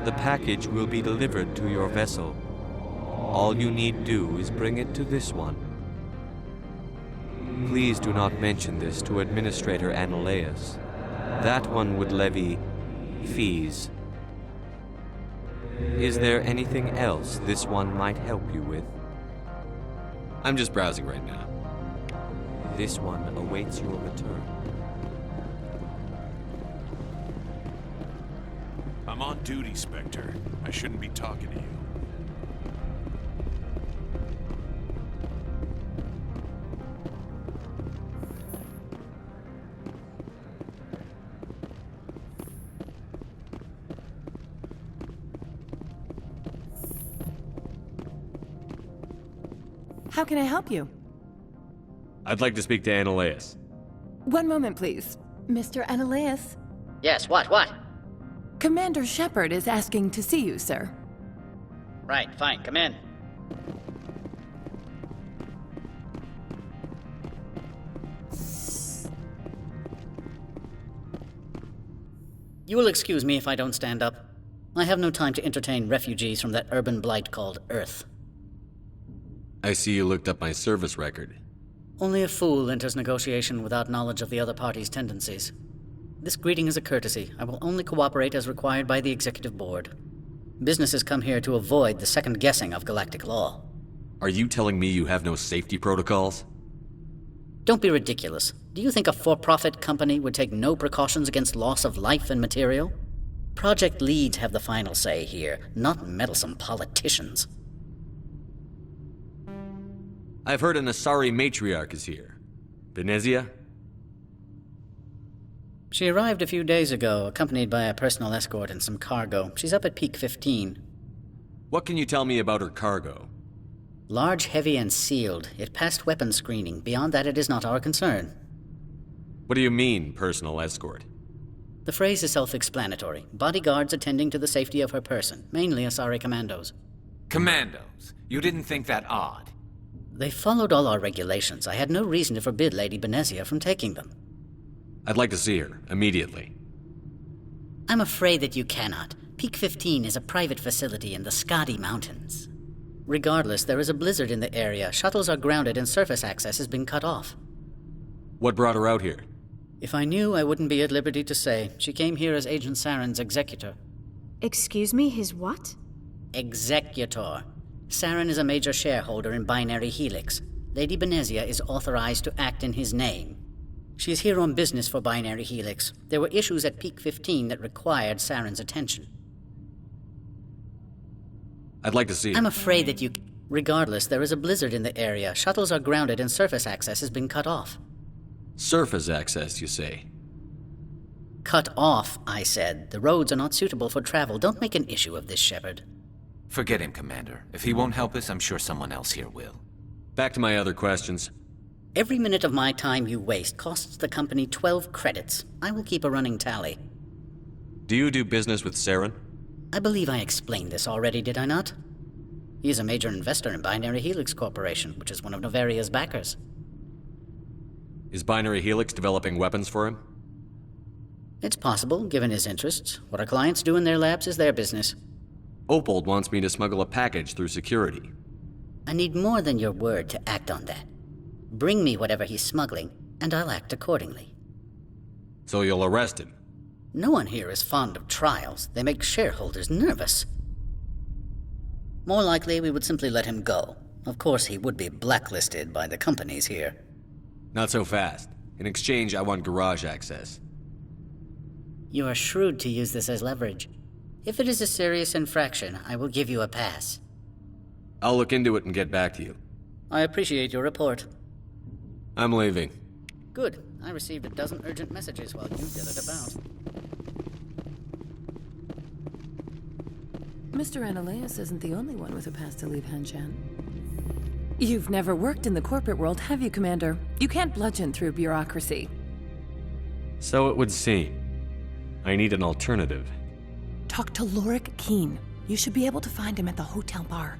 Speaker 6: The package will be delivered to your vessel. All you need do is bring it to this one. Please do not mention this to Administrator Ananias. That one would levy fees. Is there anything else this one might help you with? I'm just browsing right now. This one awaits your return.
Speaker 7: I'm on duty, Spectre. I shouldn't be talking to you.
Speaker 5: How can I help you?
Speaker 6: I'd like to speak to Ananias.
Speaker 5: One moment, please. Mr. Ananias?
Speaker 8: Yes, what?
Speaker 5: Commander Shepard is asking to see you, sir.
Speaker 8: Right, fine, come in. You will excuse me if I don't stand up. I have no time to entertain refugees from that urban blight called Earth.
Speaker 6: I see you looked up my service record.
Speaker 8: Only a fool enters negotiation without knowledge of the other party's tendencies. This greeting is a courtesy. I will only cooperate as required by the Executive Board. Businesses come here to avoid the second guessing of galactic law.
Speaker 6: Are you telling me you have no safety protocols?
Speaker 8: Don't be ridiculous. Do you think a for-profit company would take no precautions against loss of life and material? Project leads have the final say here, not meddlesome politicians.
Speaker 6: I've heard an Asari matriarch is here. Benezia?
Speaker 8: She arrived a few days ago, accompanied by a personal escort and some cargo. She's up at Peak 15.
Speaker 6: What can you tell me about her cargo?
Speaker 8: Large, heavy, and sealed. It passed weapons screening. Beyond that, it is not our concern.
Speaker 6: What do you mean, personal escort?
Speaker 8: The phrase is self-explanatory. Bodyguards attending to the safety of her person, mainly Asari commandos.
Speaker 13: Commandos? You didn't think that odd?
Speaker 8: They followed all our regulations. I had no reason to forbid Lady Benezia from taking them.
Speaker 6: I'd like to see her, immediately.
Speaker 8: I'm afraid that you cannot. Peak 15 is a private facility in the Skadi Mountains. Regardless, there is a blizzard in the area. Shuttles are grounded and surface access has been cut off.
Speaker 6: What brought her out here?
Speaker 8: If I knew, I wouldn't be at liberty to say. She came here as Agent Saren's executor.
Speaker 18: Excuse me, his what?
Speaker 8: Executor. Saren is a major shareholder in Binary Helix. Lady Benezia is authorized to act in his name. She is here on business for Binary Helix. There were issues at Peak 15 that required Saren's attention.
Speaker 6: I'd like to see her.
Speaker 8: I'm afraid that you... Regardless, there is a blizzard in the area. Shuttles are grounded and surface access has been cut off.
Speaker 6: Surface access, you say?
Speaker 8: Cut off, I said. The roads are not suitable for travel. Don't make an issue of this, Shepard.
Speaker 13: Forget him, Commander. If he won't help us, I'm sure someone else here will.
Speaker 6: Back to my other questions.
Speaker 8: Every minute of my time you waste costs the company 12 credits. I will keep a running tally.
Speaker 6: Do you do business with Saren?
Speaker 8: I believe I explained this already, did I not? He is a major investor in Binary Helix Corporation, which is one of Novaria's backers.
Speaker 6: Is Binary Helix developing weapons for him?
Speaker 8: It's possible, given his interests. What our clients do in their labs is their business.
Speaker 6: Opold wants me to smuggle a package through security.
Speaker 8: I need more than your word to act on that. Bring me whatever he's smuggling, and I'll act accordingly.
Speaker 6: So you'll arrest him?
Speaker 8: No one here is fond of trials. They make shareholders nervous. More likely, we would simply let him go. Of course, he would be blacklisted by the companies here.
Speaker 6: Not so fast. In exchange, I want garage access.
Speaker 8: You are shrewd to use this as leverage. If it is a serious infraction, I will give you a pass.
Speaker 6: I'll look into it and get back to you.
Speaker 8: I appreciate your report.
Speaker 6: I'm leaving.
Speaker 8: Good. I received a dozen urgent messages while you did it about.
Speaker 5: Mr. Ananias isn't the only one with a pass to leave Hanshan. You've never worked in the corporate world, have you, Commander? You can't bludgeon through bureaucracy.
Speaker 6: So it would seem. I need an alternative.
Speaker 5: Talk to Lorik Keen. You should be able to find him at the hotel bar.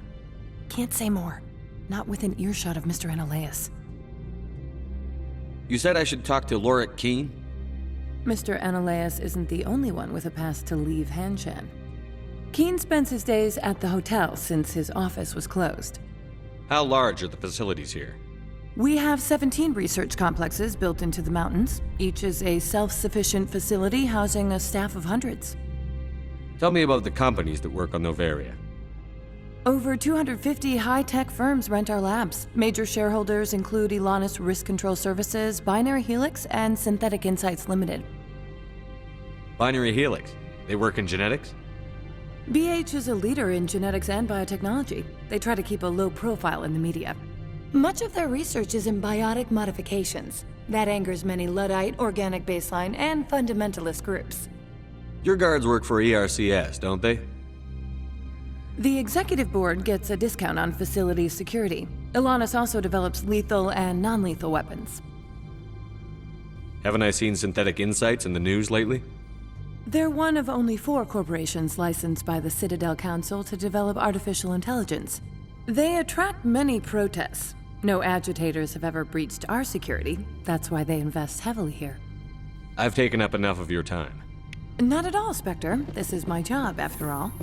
Speaker 5: Can't say more. Not within earshot of Mr. Ananias.
Speaker 6: You said I should talk to Lorik Keen?
Speaker 5: Mr. Ananias isn't the only one with a pass to leave Hanshan. Keen spends his days at the hotel since his office was closed.
Speaker 6: How large are the facilities here?
Speaker 5: We have 17 research complexes built into the mountains. Each is a self-sufficient facility housing a staff of hundreds.
Speaker 6: Tell me about the companies that work on Noveria.
Speaker 5: Over 250 high-tech firms rent our labs. Major shareholders include Elanus Risk Control Services, Binary Helix, and Synthetic Insights Limited.
Speaker 6: Binary Helix? They work in genetics?
Speaker 5: BH is a leader in genetics and biotechnology. They try to keep a low profile in the media. Much of their research is in biotic modifications. That angers many Luddite, organic baseline, and fundamentalist groups.
Speaker 6: Your guards work for ERCS, don't they?
Speaker 5: The executive board gets a discount on facility security. Elanus also develops lethal and non-lethal weapons.
Speaker 6: Haven't I seen Synthetic Insights in the news lately?
Speaker 5: They're one of only 4 corporations licensed by the Citadel Council to develop artificial intelligence. They attract many protests. No agitators have ever breached our security. That's why they invest heavily here.
Speaker 6: I've taken up enough of your time.
Speaker 5: Not at all, Spectre. This is my job, after all.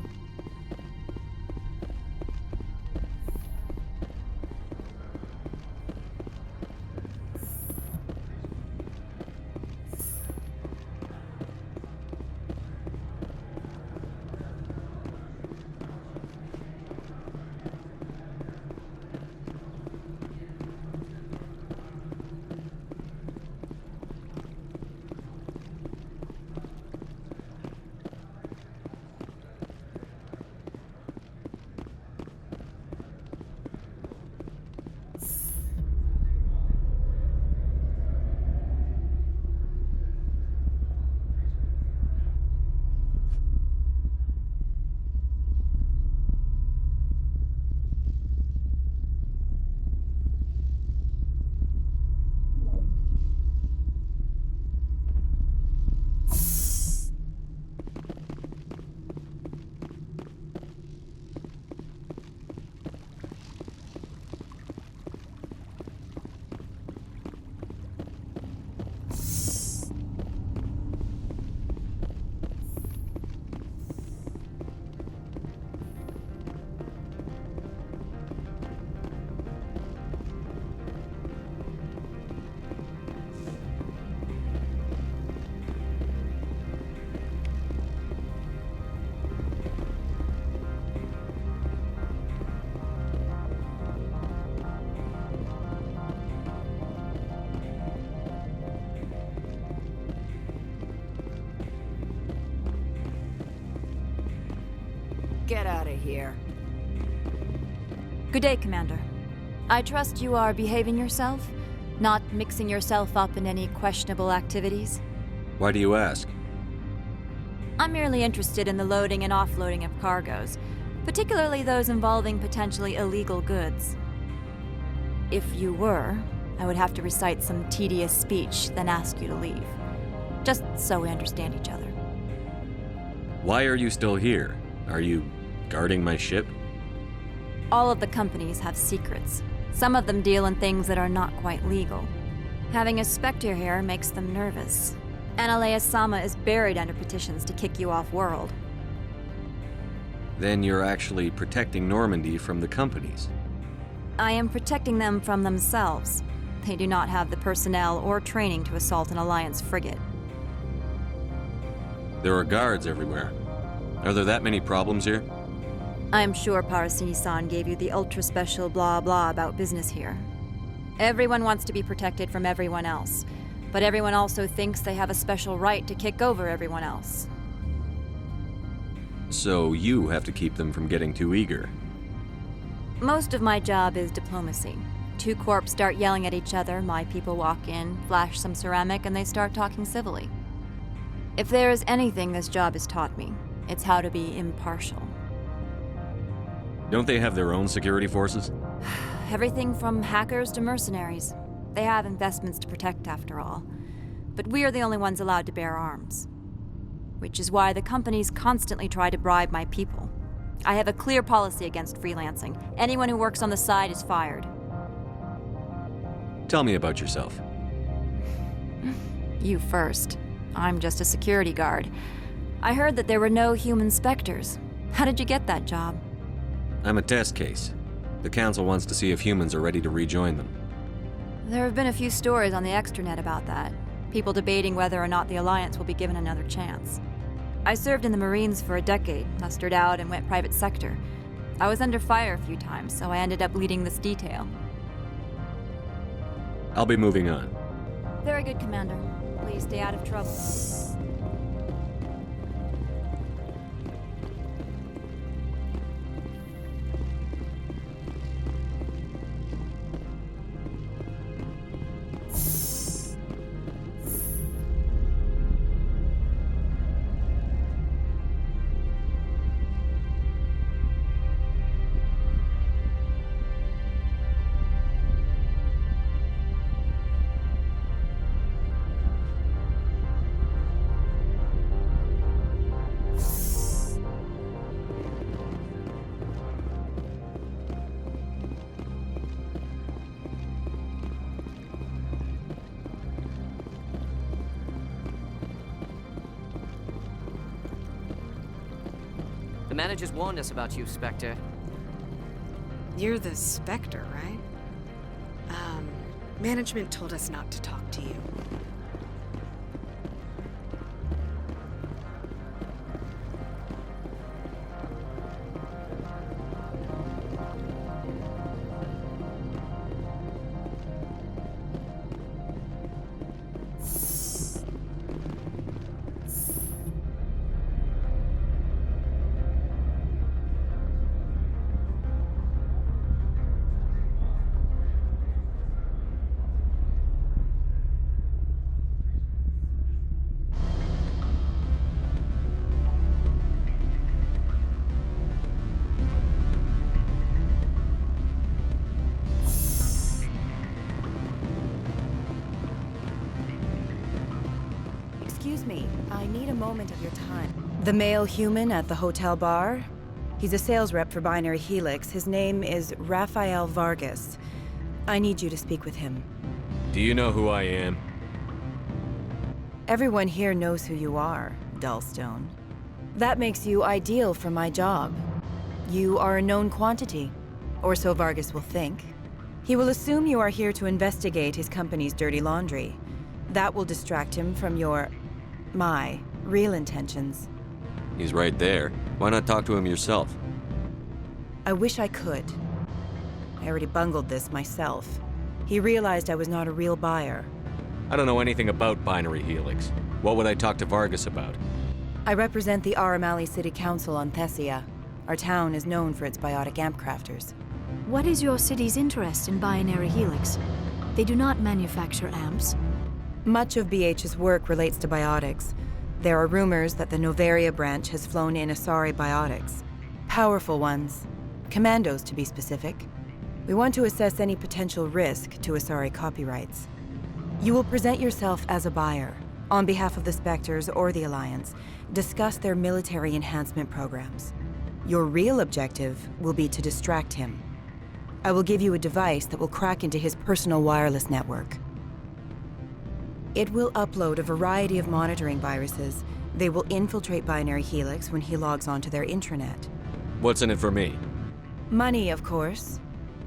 Speaker 9: Get out of here.
Speaker 21: Good day, Commander. I trust you are behaving yourself, not mixing yourself up in any questionable activities.
Speaker 6: Why do you ask?
Speaker 21: I'm merely interested in the loading and offloading of cargoes, particularly those involving potentially illegal goods. If you were, I would have to recite some tedious speech, then ask you to leave. Just so we understand each other.
Speaker 6: Why are you still here? Are you guarding my ship?
Speaker 21: All of the companies have secrets. Some of them deal in things that are not quite legal. Having a Spectre here makes them nervous. Analea Sama is buried under petitions to kick you off world.
Speaker 6: Then you're actually protecting Normandy from the companies.
Speaker 21: I am protecting them from themselves. They do not have the personnel or training to assault an Alliance frigate.
Speaker 6: There are guards everywhere. Are there that many problems here?
Speaker 21: I am sure Parasini-san gave you the ultra-special blah blah about business here. Everyone wants to be protected from everyone else, but everyone also thinks they have a special right to kick over everyone else.
Speaker 6: So you have to keep them from getting too eager.
Speaker 21: Most of my job is diplomacy. Two corps start yelling at each other, my people walk in, flash some ceramic, and they start talking civilly. If there is anything this job has taught me, it's how to be impartial.
Speaker 6: Don't they have their own security forces?
Speaker 21: Everything from hackers to mercenaries. They have investments to protect, after all. But we are the only ones allowed to bear arms. Which is why the companies constantly try to bribe my people. I have a clear policy against freelancing. Anyone who works on the side is fired.
Speaker 6: Tell me about yourself.
Speaker 21: You first. I'm just a security guard. I heard that there were no human specters. How did you get that job?
Speaker 6: I'm a test case. The Council wants to see if humans are ready to rejoin them.
Speaker 21: There have been a few stories on the extranet about that. People debating whether or not the Alliance will be given another chance. I served in the Marines for a decade, mustered out, and went private sector. I was under fire a few times, so I ended up leading this detail.
Speaker 6: I'll be moving on.
Speaker 21: Very good, Commander. Please stay out of trouble.
Speaker 2: The managers warned us about you, Spectre.
Speaker 10: You're the Spectre, right? Management told us not to talk to you.
Speaker 23: Excuse me, I need a moment of your time. The male human at the hotel bar? He's a sales rep for Binary Helix. His name is Rafael Vargas. I need you to speak with him.
Speaker 6: Do you know who I am?
Speaker 23: Everyone here knows who you are, Dullstone. That makes you ideal for my job. You are a known quantity, or so Vargas will think. He will assume you are here to investigate his company's dirty laundry. That will distract him from my real intentions.
Speaker 6: He's right there. Why not talk to him yourself?
Speaker 23: I wish I could. I already bungled this myself. He realized I was not a real buyer.
Speaker 6: I don't know anything about Binary Helix. What would I talk to Vargas about?
Speaker 23: I represent the Aramali City Council on Thessia. Our town is known for its biotic amp crafters.
Speaker 18: What is your city's interest in Binary Helix? They do not manufacture amps.
Speaker 23: Much of BH's work relates to biotics. There are rumors that the Novaria branch has flown in Asari biotics. Powerful ones. Commandos, to be specific. We want to assess any potential risk to Asari copyrights. You will present yourself as a buyer, on behalf of the Spectres or the Alliance, discuss their military enhancement programs. Your real objective will be to distract him. I will give you a device that will crack into his personal wireless network. It will upload a variety of monitoring viruses. They will infiltrate Binary Helix when he logs onto their intranet.
Speaker 6: What's in it for me?
Speaker 23: Money, of course.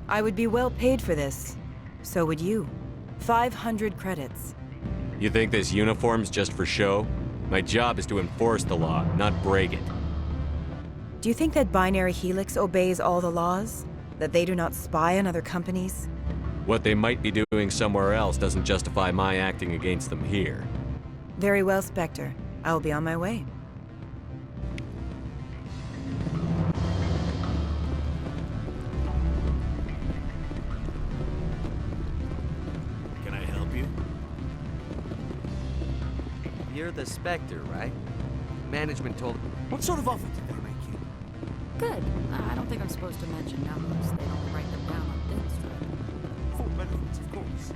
Speaker 23: I would be well paid for this. So would you. 500 credits.
Speaker 6: You think this uniform's just for show? My job is to enforce the law, not break it.
Speaker 23: Do you think that Binary Helix obeys all the laws? That they do not spy on other companies?
Speaker 6: What they might be doing somewhere else doesn't justify my acting against them here.
Speaker 23: Very well, Spectre. I will be on my way.
Speaker 7: Can I help you?
Speaker 6: You're the Spectre, right? Management told...
Speaker 17: What sort of offer did they make you?
Speaker 9: Good. I don't think I'm supposed to mention numbers. They don't write them down on thin strip.
Speaker 17: Full benefits, of course.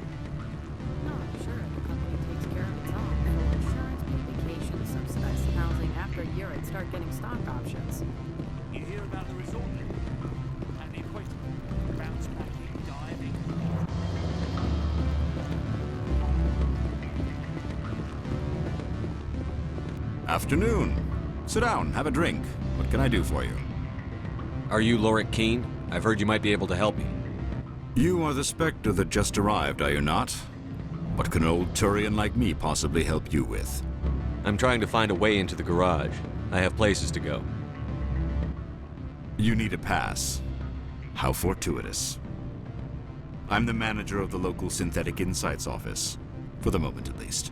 Speaker 9: No, sure. The company takes care of its own. Full insurance, paid vacation, subsidized housing. After a year, I'd start getting stock options.
Speaker 17: You hear about the resort then? And the equator. Bounce backing, diving.
Speaker 12: Afternoon. Sit down, have a drink. What can I do for you?
Speaker 6: Are you Lorik Keene? I've heard you might be able to help me.
Speaker 12: You are the Spectre that just arrived, are you not? What can an old Turian like me possibly help you with?
Speaker 6: I'm trying to find a way into the garage. I have places to go.
Speaker 12: You need a pass. How fortuitous. I'm the manager of the local Synthetic Insights office. For the moment, at least.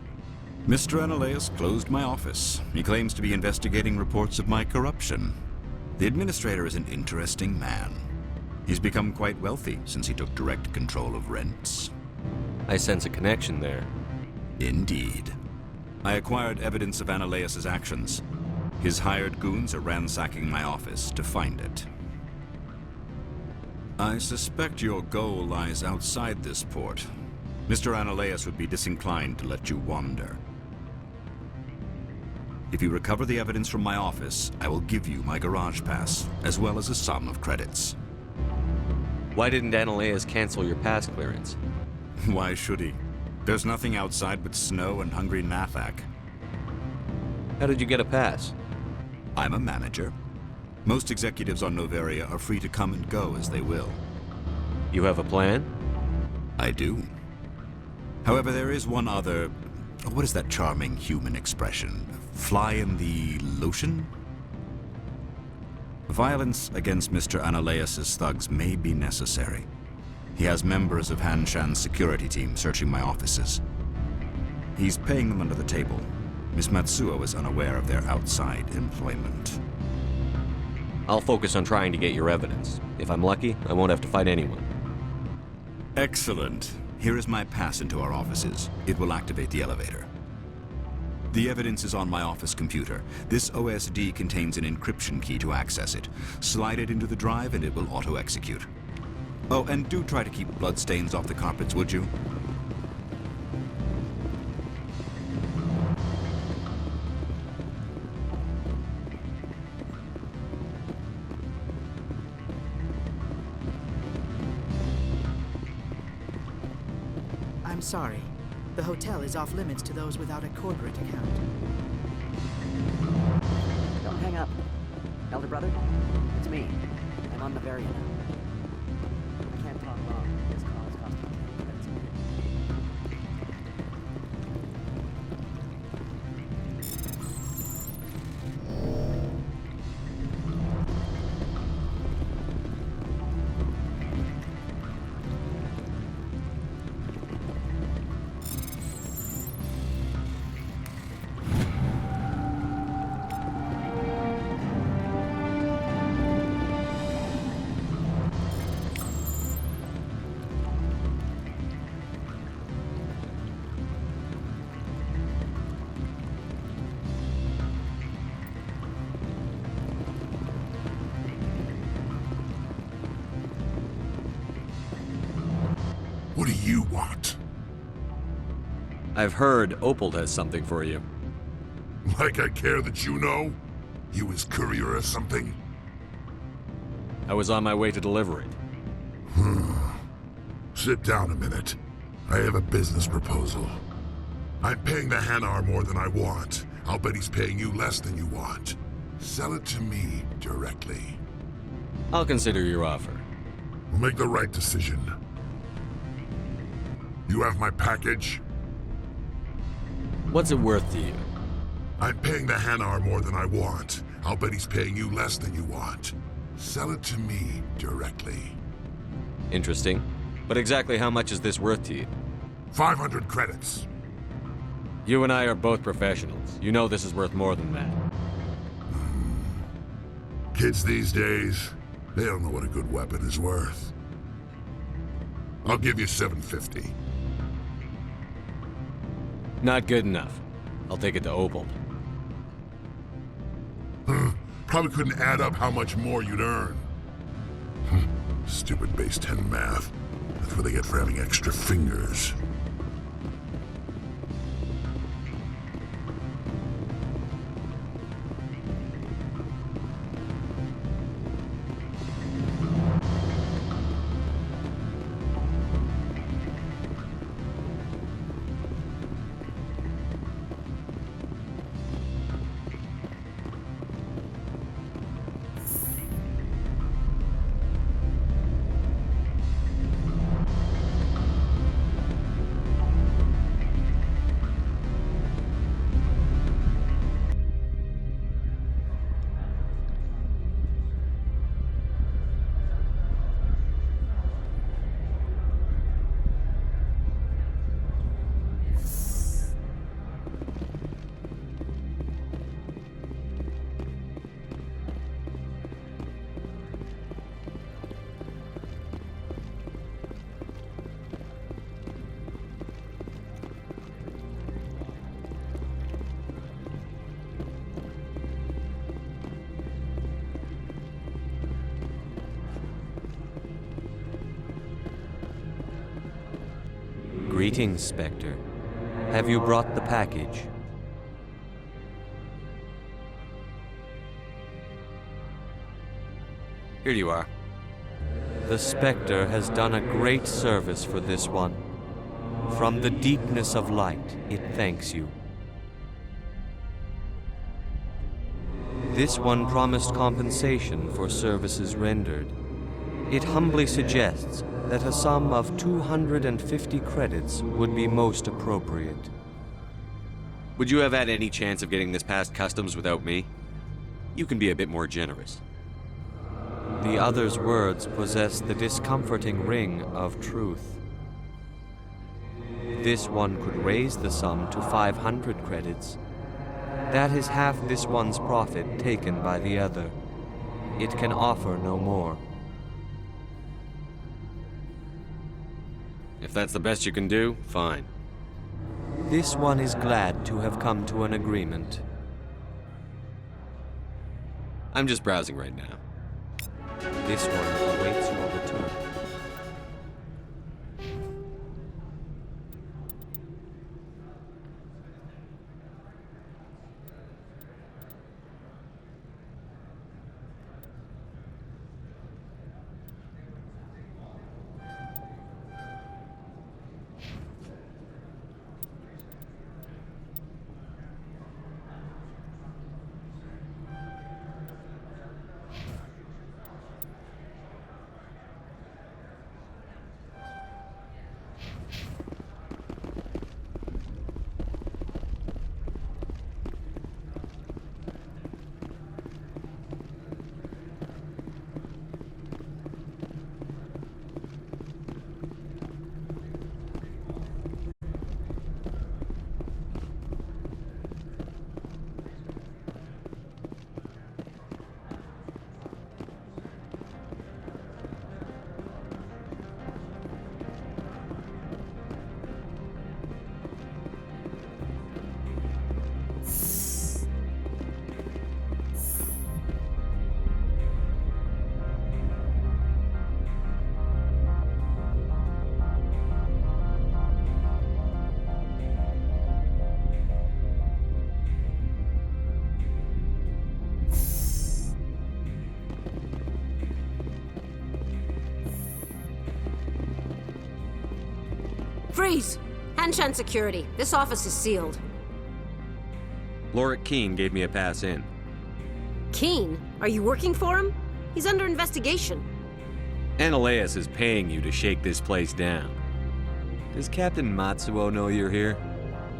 Speaker 12: Mr. Analeas closed my office. He claims to be investigating reports of my corruption. The administrator is an interesting man. He's become quite wealthy since he took direct control of rents.
Speaker 6: I sense a connection there.
Speaker 12: Indeed. I acquired evidence of Analeas' actions. His hired goons are ransacking my office to find it. I suspect your goal lies outside this port. Mr. Analeas would be disinclined to let you wander. If you recover the evidence from my office, I will give you my garage pass, as well as a sum of credits.
Speaker 6: Why didn't Analeas cancel your pass clearance?
Speaker 12: Why should he? There's nothing outside but snow and hungry Nathak.
Speaker 6: How did you get a pass?
Speaker 12: I'm a manager. Most executives on Noveria are free to come and go as they will.
Speaker 6: You have a plan?
Speaker 12: I do. However, there is one other... What is that charming human expression? Fly in the lotion? Violence against Mr. Analeas' thugs may be necessary. He has members of Han Shan's security team searching my offices. He's paying them under the table. Miss Matsuo is unaware of their outside employment.
Speaker 6: I'll focus on trying to get your evidence. If I'm lucky, I won't have to fight anyone.
Speaker 12: Excellent. Here is my pass into our offices. It will activate the elevator. The evidence is on my office computer. This OSD contains an encryption key to access it. Slide it into the drive and it will auto-execute. Oh, and do try to keep bloodstains off the carpets, would you?
Speaker 14: I'm sorry. The hotel is off limits to those without a corporate account.
Speaker 15: Don't hang up. Elder brother, it's me. I'm on Noveria now. I can't talk long. This call is costing me credits.
Speaker 7: What do you want?
Speaker 6: I've heard Opal has something for you.
Speaker 7: Like I care that you know? You his courier or something?
Speaker 6: I was on my way to deliver it.
Speaker 7: Sit down a minute. I have a business proposal. I'm paying the Hanar more than I want. I'll bet he's paying you less than you want. Sell it to me directly.
Speaker 6: I'll consider your offer.
Speaker 7: We'll make the right decision. You have my package?
Speaker 6: What's it worth to you?
Speaker 7: I'm paying the Hanar more than I want. I'll bet he's paying you less than you want. Sell it to me directly.
Speaker 6: Interesting. But exactly how much is this worth to you?
Speaker 7: 500 credits.
Speaker 6: You and I are both professionals. You know this is worth more than that.
Speaker 7: Kids these days, they don't know what a good weapon is worth. I'll give you 750.
Speaker 6: Not good enough. I'll take it to Opal.
Speaker 7: Probably couldn't add up how much more you'd earn. Stupid base 10 math. That's what they get for having extra fingers.
Speaker 6: Greetings, Spectre. Have you brought the package? Here you are. The Spectre has done a great service for this one. From the deepness of light, it thanks you. This one promised compensation for services rendered. It humbly suggests that a sum of 250 credits would be most appropriate. Would you have had any chance of getting this past customs without me? You can be a bit more generous. The other's words possess the discomforting ring of truth. This one could raise the sum to 500 credits. That is half this one's profit taken by the other. It can offer no more. If that's the best you can do, fine. This one is glad to have come to an agreement. I'm just browsing right now. This one awaits your return.
Speaker 16: Freeze! Attention, security. This office is sealed.
Speaker 6: Lorik Keene gave me a pass in.
Speaker 16: Keene? Are you working for him? He's under investigation.
Speaker 6: Ananias is paying you to shake this place down. Does Captain Matsuo know you're here?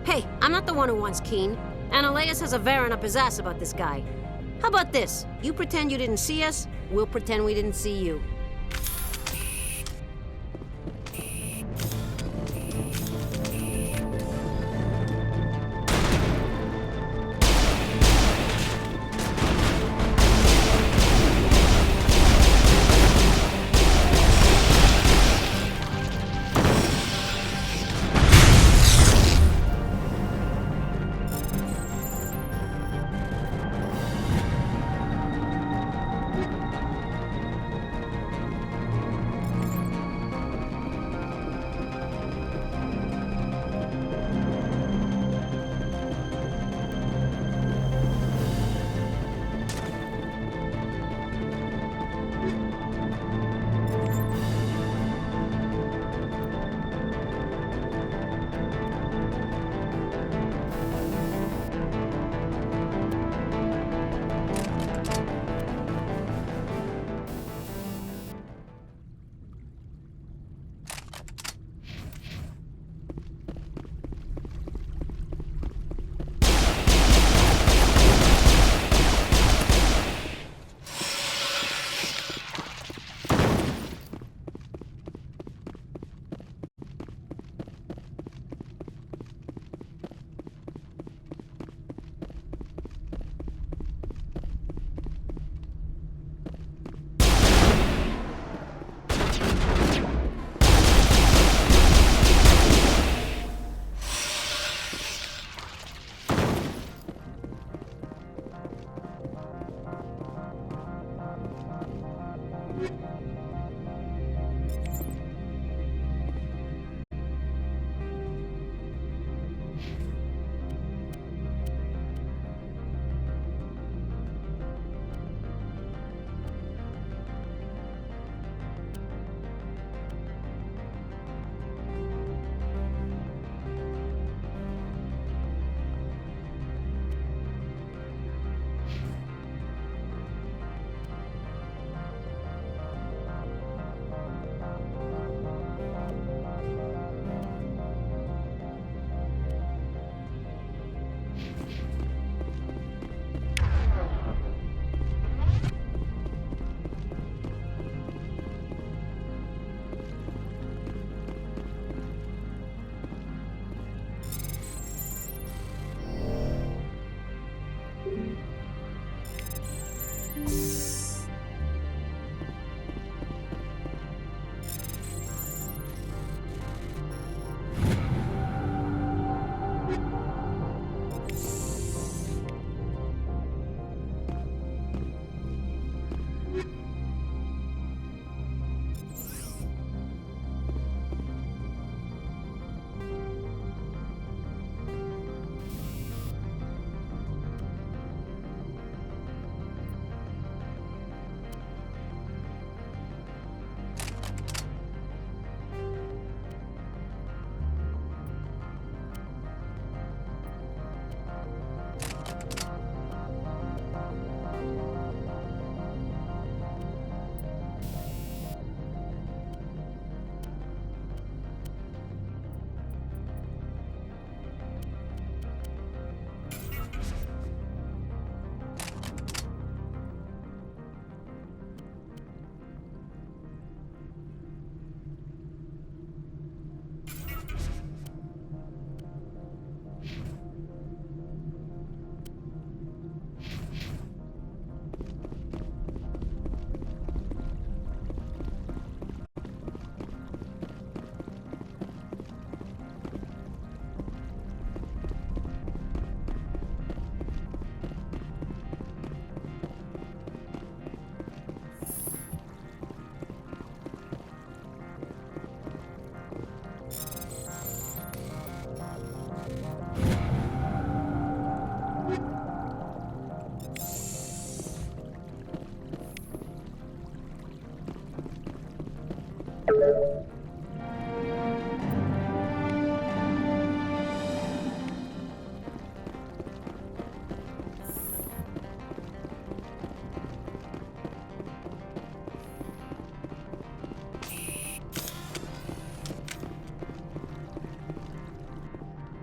Speaker 16: Hey, I'm not the one who wants Keene. Ananias has a Varen up his ass about this guy. How about this? You pretend you didn't see us, we'll pretend we didn't see you.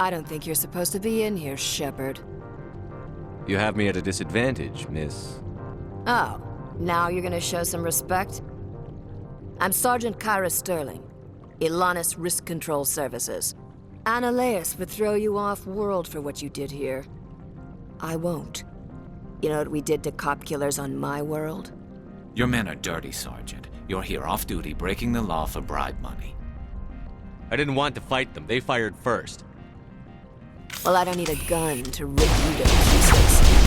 Speaker 3: I don't think you're supposed to be in here, Shepard.
Speaker 6: You have me at a disadvantage, miss.
Speaker 3: Oh, now you're gonna show some respect? I'm Sergeant Kyra Sterling, Ilanis Risk Control Services. Analeas would throw you off-world for what you did here. I won't. You know what we did to cop killers on my world?
Speaker 13: Your men are dirty, Sergeant. You're here off-duty, breaking the law for bribe money.
Speaker 6: I didn't want to fight them. They fired first.
Speaker 3: Well, I don't need a gun to rip you to pieces.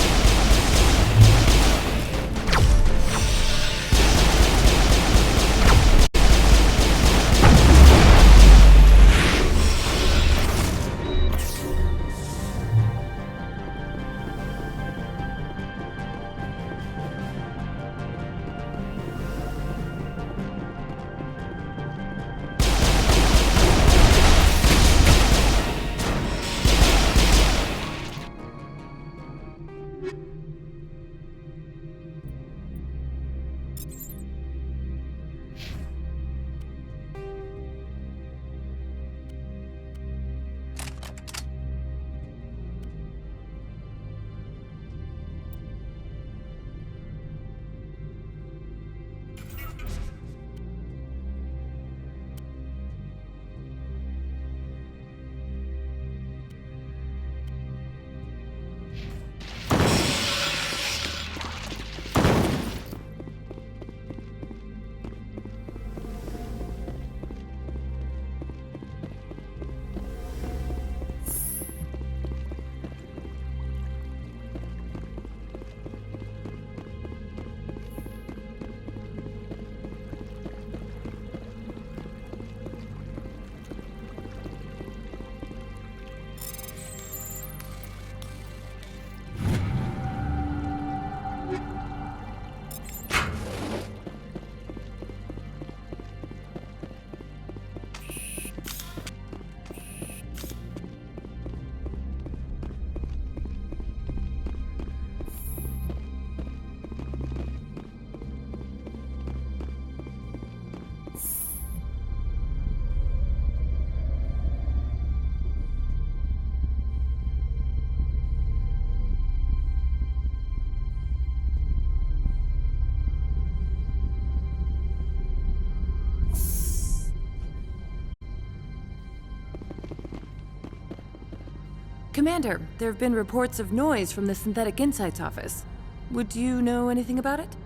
Speaker 5: Commander, there have been reports of noise from the Synthetic Insights office. Would you know anything about it?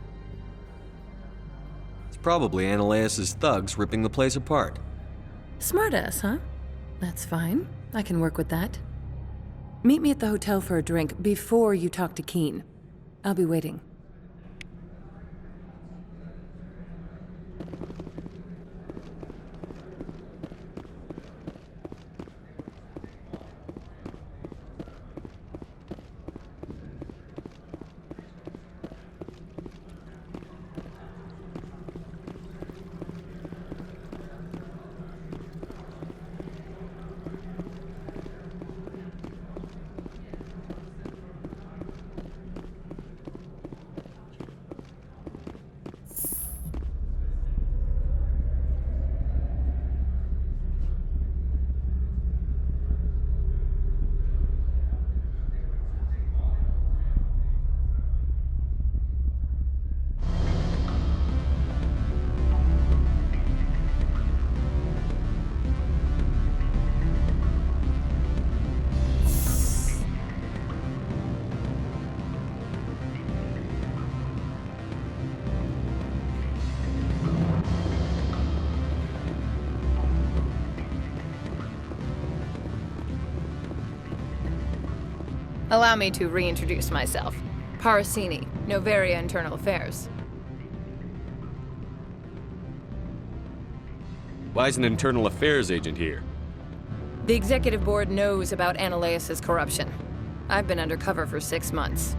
Speaker 6: It's probably Analeas' thugs ripping the place apart.
Speaker 5: Smartass, huh? That's fine. I can work with that. Meet me at the hotel for a drink before you talk to Keen. I'll be waiting.
Speaker 19: Allow me to reintroduce myself. Parasini, Novaria Internal Affairs.
Speaker 6: Why is an internal affairs agent here?
Speaker 19: The executive board knows about Analeas' corruption. I've been undercover for 6 months.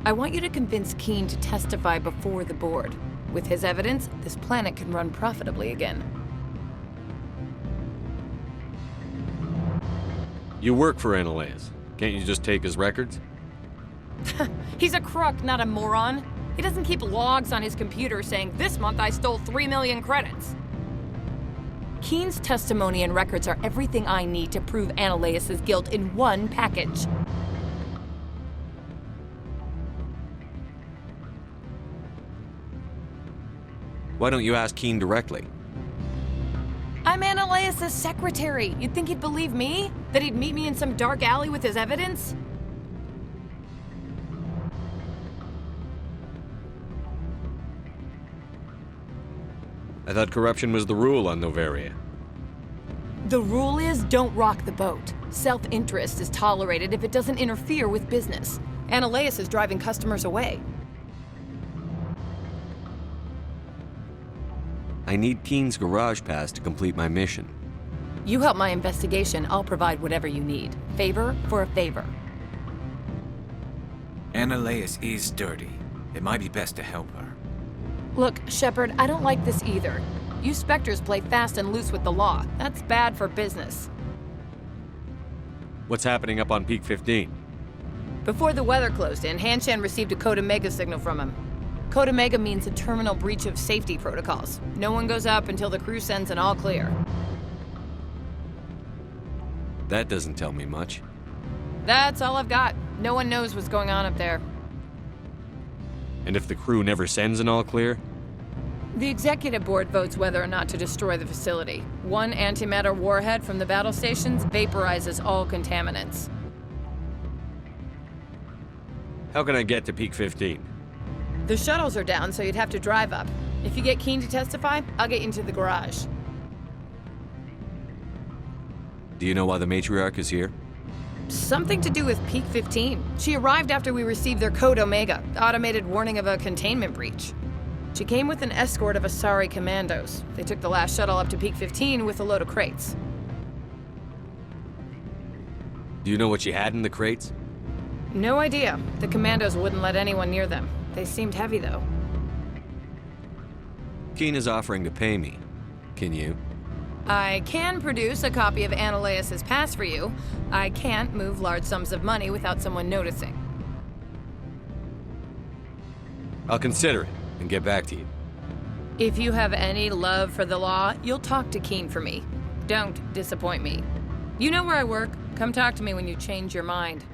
Speaker 19: I want you to convince Keen to testify before the board. With his evidence, this planet can run profitably again.
Speaker 6: You work for Analeas. Can't you just take his records?
Speaker 19: He's a crook, not a moron. He doesn't keep logs on his computer saying, "This month I stole 3 million credits." Keen's testimony and records are everything I need to prove Ananias' guilt in one package.
Speaker 6: Why don't you ask Keen directly?
Speaker 19: I'm Ananias' secretary. You'd think he'd believe me? That he'd meet me in some dark alley with his evidence?
Speaker 6: I thought corruption was the rule on Noveria.
Speaker 19: The rule is don't rock the boat. Self-interest is tolerated if it doesn't interfere with business. Ananias is driving customers away.
Speaker 6: I need Keen's garage pass to complete my mission.
Speaker 19: You help my investigation, I'll provide whatever you need. Favor for a favor.
Speaker 13: Ananias is dirty. It might be best to help her.
Speaker 19: Look, Shepard, I don't like this either. You Spectres play fast and loose with the law. That's bad for business.
Speaker 6: What's happening up on Peak 15?
Speaker 19: Before the weather closed in, Hanshan received a Code Omega signal from him. Code Omega means a terminal breach of safety protocols. No one goes up until the crew sends an all clear.
Speaker 6: That doesn't tell me much.
Speaker 19: That's all I've got. No one knows what's going on up there.
Speaker 6: And if the crew never sends an all clear?
Speaker 19: The executive board votes whether or not to destroy the facility. One antimatter warhead from the battle stations vaporizes all contaminants.
Speaker 6: How can I get to Peak 15?
Speaker 19: The shuttles are down, so you'd have to drive up. If you get Keen to testify, I'll get you into the garage.
Speaker 6: Do you know why the matriarch is here?
Speaker 19: Something to do with Peak 15. She arrived after we received their Code Omega, automated warning of a containment breach. She came with an escort of Asari commandos. They took the last shuttle up to Peak 15 with a load of crates.
Speaker 6: Do you know what she had in the crates?
Speaker 19: No idea. The commandos wouldn't let anyone near them. They seemed heavy, though.
Speaker 6: Keen is offering to pay me. Can you?
Speaker 19: I can produce a copy of Ananias' pass for you. I can't move large sums of money without someone noticing.
Speaker 6: I'll consider it and get back to you.
Speaker 19: If you have any love for the law, you'll talk to Keen for me. Don't disappoint me. You know where I work. Come talk to me when you change your mind.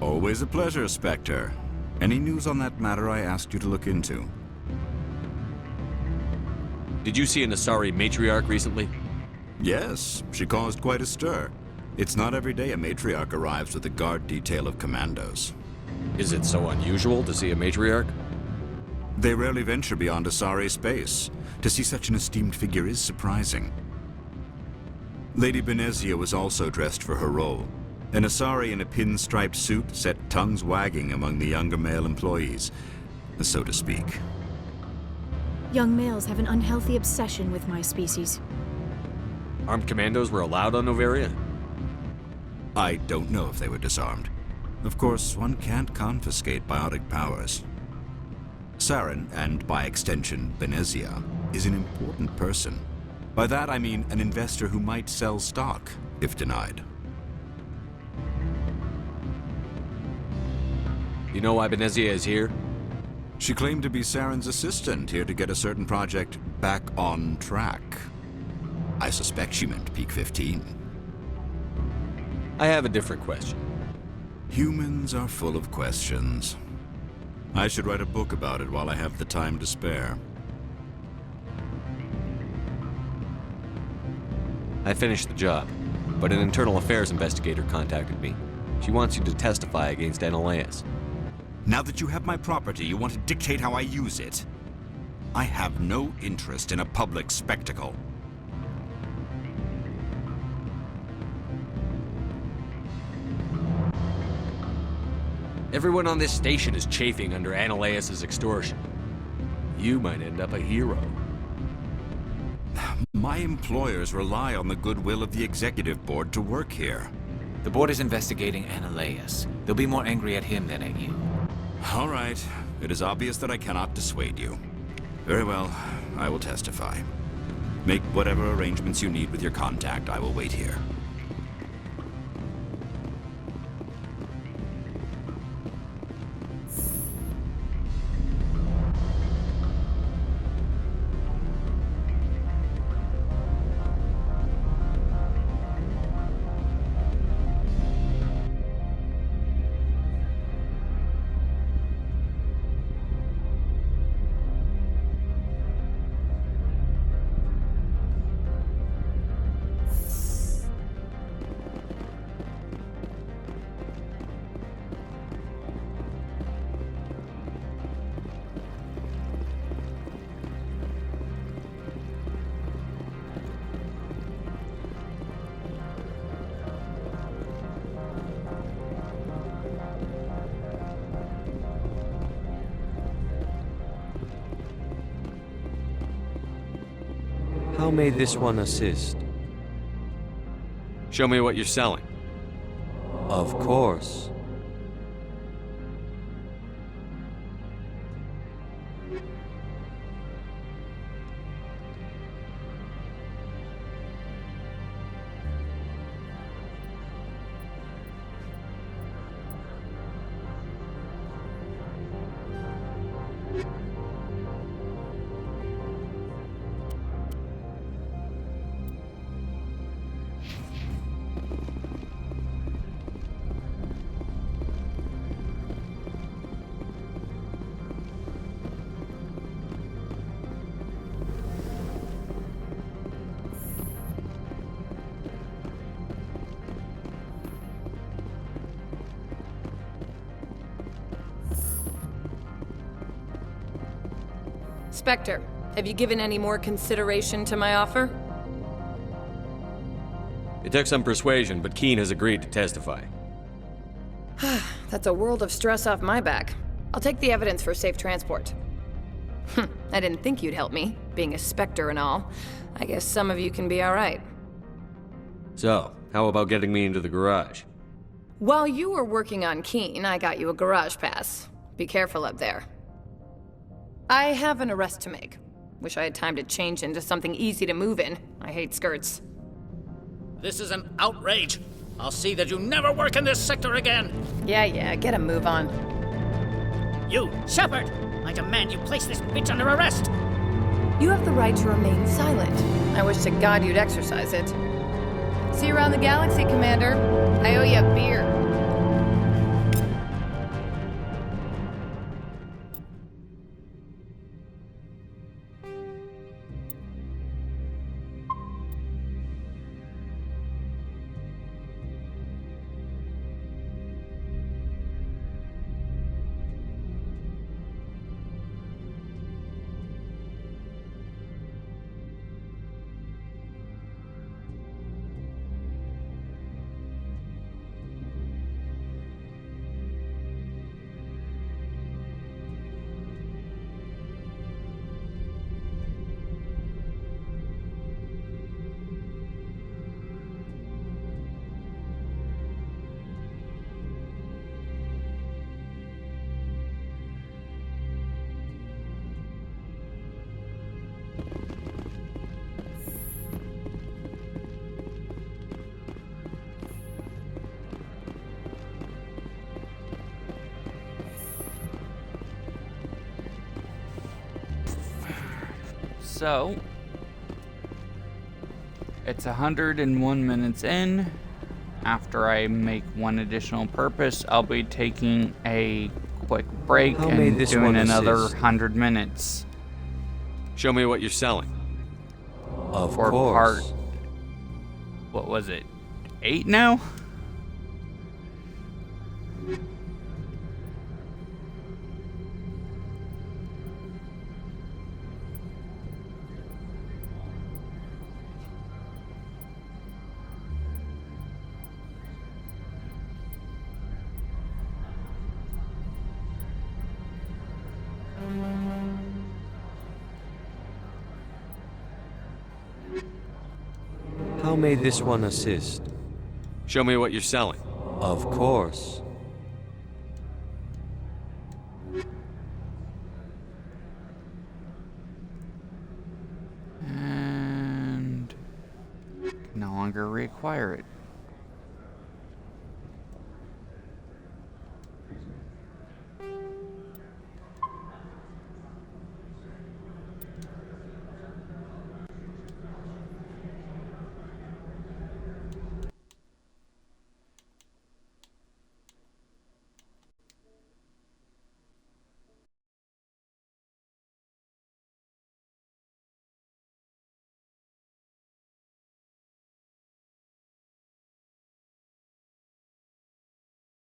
Speaker 12: Always a pleasure, Spectre. Any news on that matter I asked you to look into?
Speaker 6: Did you see an Asari matriarch recently?
Speaker 12: Yes, she caused quite a stir. It's not every day a matriarch arrives with a guard detail of commandos.
Speaker 6: Is it so unusual to see a matriarch?
Speaker 12: They rarely venture beyond Asari space. To see such an esteemed figure is surprising. Lady Benezia was also dressed for her role. An Asari in a pinstriped suit set tongues wagging among the younger male employees, so to speak.
Speaker 18: Young males have an unhealthy obsession with my species.
Speaker 6: Armed commandos were allowed on Noveria?
Speaker 12: I don't know if they were disarmed. Of course, one can't confiscate biotic powers. Saren, and by extension, Benezia, is an important person. By that I mean an investor who might sell stock, if denied.
Speaker 6: You know why Benezia is here?
Speaker 12: She claimed to be Saren's assistant, here to get a certain project back on track. I suspect she meant Peak 15.
Speaker 6: I have a different question.
Speaker 12: Humans are full of questions. I should write a book about it while I have the time to spare.
Speaker 6: I finished the job, but an internal affairs investigator contacted me. She wants you to testify against Ananias.
Speaker 12: Now that you have my property, you want to dictate how I use it. I have no interest in a public spectacle.
Speaker 6: Everyone on this station is chafing under Ananias' extortion. You might end up a hero.
Speaker 12: My employers rely on the goodwill of the executive board to work here.
Speaker 13: The board is investigating Ananias. They'll be more angry at him than at you.
Speaker 12: All right. It is obvious that I cannot dissuade you. Very well. I will testify. Make whatever arrangements you need with your contact. I will wait here.
Speaker 6: How may this one assist? Show me what you're selling. Of course.
Speaker 19: Spectre, have you given any more consideration to my offer?
Speaker 6: It took some persuasion, but Keene has agreed to testify.
Speaker 19: That's a world of stress off my back. I'll take the evidence for safe transport. I didn't think you'd help me, being a Spectre and all. I guess some of you can be alright.
Speaker 6: So, how about getting me into the garage?
Speaker 19: While you were working on Keene, I got you a garage pass. Be careful up there. I have an arrest to make. Wish I had time to change into something easy to move in. I hate skirts.
Speaker 8: This is an outrage. I'll see that you never work in this sector again.
Speaker 19: Yeah, get a move on.
Speaker 8: You, Shepard! I demand you place this bitch under arrest!
Speaker 19: You have the right to remain silent. I wish to God you'd exercise it. See you around the galaxy, Commander. I owe you a beer.
Speaker 1: So, it's 101 minutes in. After I make one additional purpose, I'll be taking a quick break and doing another 100 minutes.
Speaker 6: Show me what you're selling. Of
Speaker 1: for
Speaker 6: course.
Speaker 1: Part, what was it, 8 now?
Speaker 6: How may this one assist? Show me what you're selling. Of course.
Speaker 1: And no longer require it.